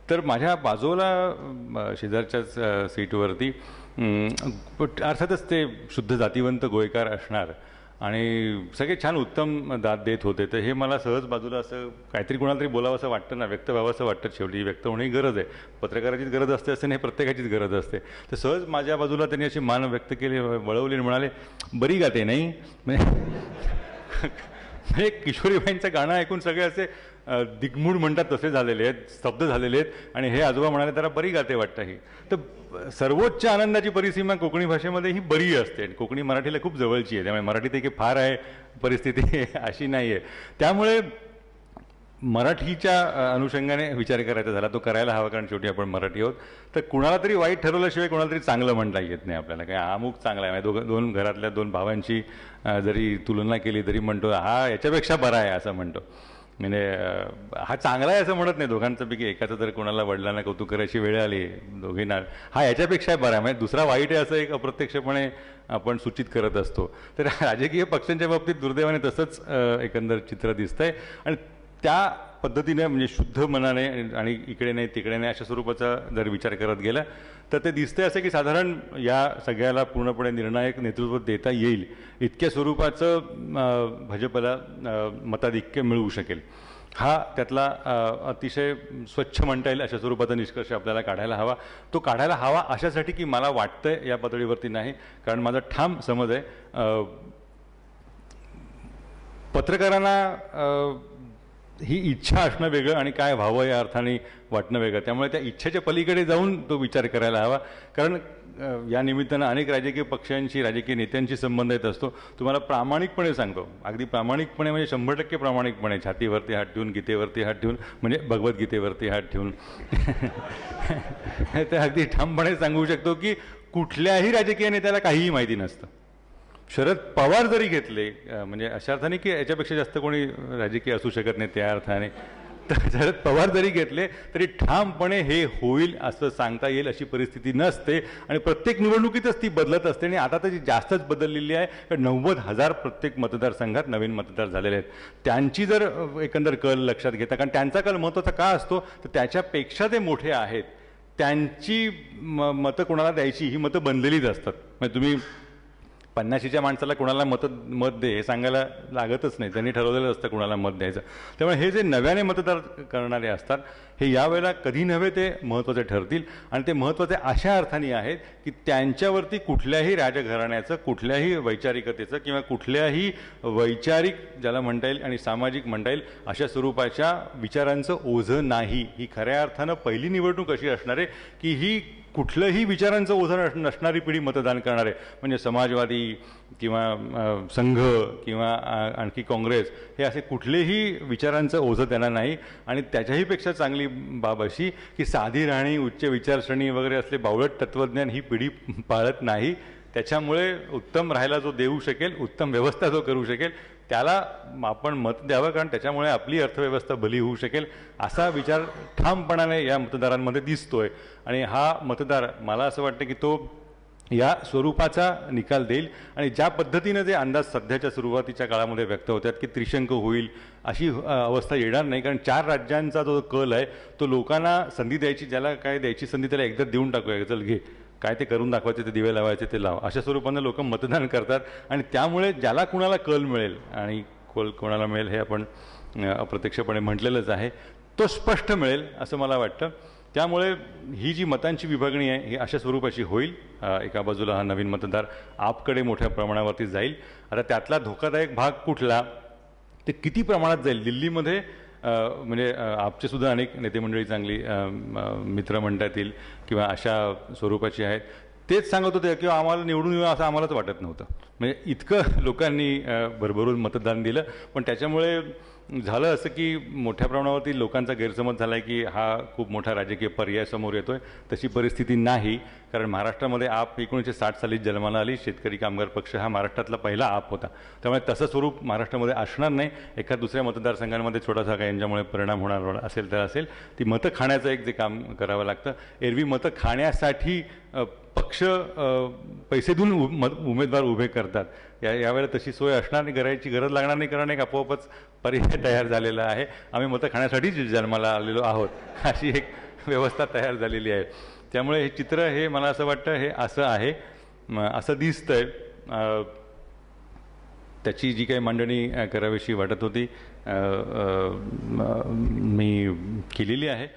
[SPEAKER 1] तर माझ्या बाजूला शेजारच्याच सीटवरती अर्थातच ते शुद्ध जातिवंत गोयकार असणार आणि सगळे छान उत्तम दाद देत होते. तर हे मला सहज बाजूला असं काहीतरी कोणाला तरी बोलावं असं वाटतं ना, व्यक्त व्हावं असं वाटतं. शेवटी व्यक्त होणं ही गरज आहे, पत्रकाराचीच गरज असते असं नाही, प्रत्येकाचीच गरज असते. तर सहज माझ्या बाजूला त्यांनी अशी मान व्यक्त केली, वळवली आणि म्हणाले बरी गाते नाही. म्हणजे किशोरीबाईंचं गाणं ऐकून सगळे असे दिग्मूढ म्हणतात तसे झालेले आहेत, स्तब्ध झालेले आहेत. आणि हे आजोबा म्हणाले त्याला बरी गाते वाटतं ही. तर सर्वोच्च आनंदाची परिसीमा कोकणी भाषेमध्ये ही बरी असते. कोकणी मराठीला खूप जवळची आहे, त्यामुळे मराठीत एक फार आहे परिस्थिती अशी नाही आहे. त्यामुळे मराठीच्या अनुषंगाने विचार करायचा झाला तो करायला हवा, कारण शेवटी आपण मराठी आहोत. तर कुणाला तरी वाईट ठरवल्याशिवाय कोणाला तरी चांगलं म्हणता येत नाही आपल्याला. काय अमुक चांगला आहे, दोन घरातल्या दोन भावांची जरी तुलना केली तरी म्हणतो हा याच्यापेक्षा बरा आहे असं म्हणतो. म्हणजे हा चांगला आहे असं म्हणत नाही दोघांचं पैकी एकाचं जर कोणाला वडिलांना कौतुक करायची वेळ आली दोघींना हा याच्यापेक्षा बरा आहे, म्हणजे दुसरा वाईट आहे असं एक अप्रत्यक्षपणे आपण सूचित करत असतो. तर राजकीय पक्षांच्या बाबतीत दुर्दैवाने तसंच एकंदर चित्र दिसतंय. आणि त्या पद्धतीने म्हणजे शुद्ध मनाने आणि इकडे नाही तिकडे नाही अशा स्वरूपाचा जर विचार करत गेला तर ते दिसतंय असं की साधारण या सगळ्याला पूर्णपणे निर्णायक नेतृत्व देता येईल इतक्या स्वरूपाचं भाजपला मताधिक्य मिळवू शकेल. हा त्यातला अतिशय स्वच्छ म्हणता येईल अशा स्वरूपाचा निष्कर्ष आपल्याला काढायला हवा. तो काढायला हवा अशासाठी की मला वाटतंय या पातळीवरती नाही, कारण माझा ठाम समज आहे पत्रकारांना ही इच्छा असणं वेगळं आणि काय व्हावं या अर्थाने वाटणं वेगळं. त्यामुळे त्या इच्छेच्या पलीकडे जाऊन तो विचार करायला हवा. कारण या निमित्तानं अनेक राजकीय पक्षांशी राजकीय नेत्यांशी संबंध येत असतो. तुम्हाला प्रामाणिकपणे सांगतो, अगदी प्रामाणिकपणे म्हणजे 100% प्रामाणिकपणे, छातीवरती हात ठेवून गीतेवरती हात ठेवून म्हणजे भगवद्गीतेवरती हात ठेवून तर अगदी ठामपणे सांगू शकतो की कुठल्याही राजकीय नेत्याला काहीही माहिती नसतं. शरद पवार जरी घेतले म्हणजे अशा अर्थाने की याच्यापेक्षा जास्त कोणी राजकीय असू शकत नाही त्या अर्थाने, तर शरद पवार जरी घेतले तरी ठामपणे हे होईल असं सांगता येईल अशी परिस्थिती नसते आणि प्रत्येक निवडणुकीतच ती बदलत असते. आणि आता तर जास्तच बदललेली आहे, कारण 90,000 प्रत्येक मतदारसंघात नवीन मतदार झालेले आहेत. त्यांची जर एकंदर कल लक्षात घेता, कारण त्यांचा कल महत्त्वाचा का असतो तर त्याच्यापेक्षा ते मोठे आहेत, त्यांची मतं कोणाला द्यायची ही मतं बनलेलीच असतात. म्हणजे तुम्ही 50च्या माणसाला कोणाला मत दे हे सांगायला लागतच नाही, त्यांनी ठरवलेलं असतं कोणाला मत द्यायचं. त्यामुळे हे जे नव्याने मतदार करणारे असतात हे यावेळेला कधी नव्हे ते महत्त्वाचे ठरतील. आणि ते महत्त्वाचे अशा अर्थाने आहेत की त्यांच्यावरती कुठल्याही राजघराण्याचं, कुठल्याही वैचारिकतेचं किंवा कुठल्याही वैचारिक ज्याला म्हणता येईल आणि सामाजिक म्हणता येईल अशा स्वरूपाच्या विचारांचं ओझं नाही. ही खऱ्या अर्थानं पहिली निवडणूक अशी असणार आहे की ही कुठलंही विचारांचं ओझं नसणारी पिढी मतदान करणार आहे. म्हणजे समाजवादी किंवा संघ किंवा आणखी काँग्रेस हे असे कुठलेही विचारांचं ओझं त्यांना नाही. आणि त्याच्याहीपेक्षा चांगली बाब अशी की साधी राहणी, उच्च विचारसरणी वगैरे असले बावळट तत्त्वज्ञान ही पिढी पाळत नाही. त्याच्यामुळे उत्तम राहायला जो देऊ शकेल, उत्तम व्यवस्था जो करू शकेल त्याला आपण मत द्यावं, कारण त्याच्यामुळे आपली अर्थव्यवस्था भली होऊ शकेल असा विचार ठामपणाने या मतदारांमध्ये दिसतोय. आणि हा मतदार मला असं वाटतं की तो या स्वरूपाचा निकाल देईल. आणि ज्या पद्धतीनं जे अंदाज सध्याच्या सुरुवातीच्या काळामध्ये व्यक्त होतात की त्रिशंक होईल अशी अवस्था येणार नाही, कारण 4 राज्यांचा जो कल आहे तो लोकांना संधी द्यायची, ज्याला काय द्यायची संधी त्याला एकदा देऊन टाकूया, चल घे, काय ते करून दाखवायचे, ते दिवे लावायचे ते लाव, अशा स्वरूपानं लोक मतदान करतात. आणि त्यामुळे ज्याला कुणाला कल मिळेल आणि कोणाला मिळेल हे आपण अप्रत्यक्षपणे म्हटलेलंच आहे, तो स्पष्ट मिळेल असं मला वाटतं. त्यामुळे ही जी मतांची विभागणी आहे ही अशा स्वरूपाची होईल. एका बाजूला हा नवीन मतदार आपकडे मोठ्या प्रमाणावरती जाईल. आता त्यातला धोकादायक भाग कुठला, ते किती प्रमाणात जाईल. दिल्लीमध्ये म्हणजे आपचे सुद्धा अनेक नेते मंडळी चांगली मित्र म्हणता येतील किंवा अशा स्वरूपाची आहेत, तेच सांगत होते किंवा आम्हाला निवडून येऊ असं आम्हालाच वाटत नव्हतं. म्हणजे इतकं लोकांनी भरभरून मतदान दिलं. पण त्याच्यामुळे झालं असं की मोठ्या प्रमाणावरती लोकांचा गैरसमज झाला आहे की हा खूप मोठा राजकीय पर्याय समोर येतो आहे. तशी परिस्थिती नाही, कारण महाराष्ट्रामध्ये आप 1960 साली जन्माला आली. शेतकरी कामगार पक्ष हा महाराष्ट्रातला पहिला आप होता. त्यामुळे तसं स्वरूप महाराष्ट्रामध्ये असणार नाही. एका दुसऱ्या मतदारसंघांमध्ये छोटासा काही यांच्यामुळे परिणाम होणार असेल तर असेल. ती मतं खाण्याचं एक जे काम करावं लागतं. एरवी मतं खाण्यासाठी पक्ष पैसे देऊन उमेदवार उभे करतात. यावेळेला तशी सोय असणार नाही, करायची गरज लागणार नाही, कारण एक आपोआपच पर्याय तयार झालेला आहे. आम्ही मतं खाण्यासाठीच जन्माला आलेलो आहोत अशी एक व्यवस्था तयार झालेली आहे. त्यामुळे हे चित्र हे मला असं वाटतं हे असं आहे, असं दिसतंय. त्याची जी काही मांडणी करावीशी वाटत होती मी केलेली आहे.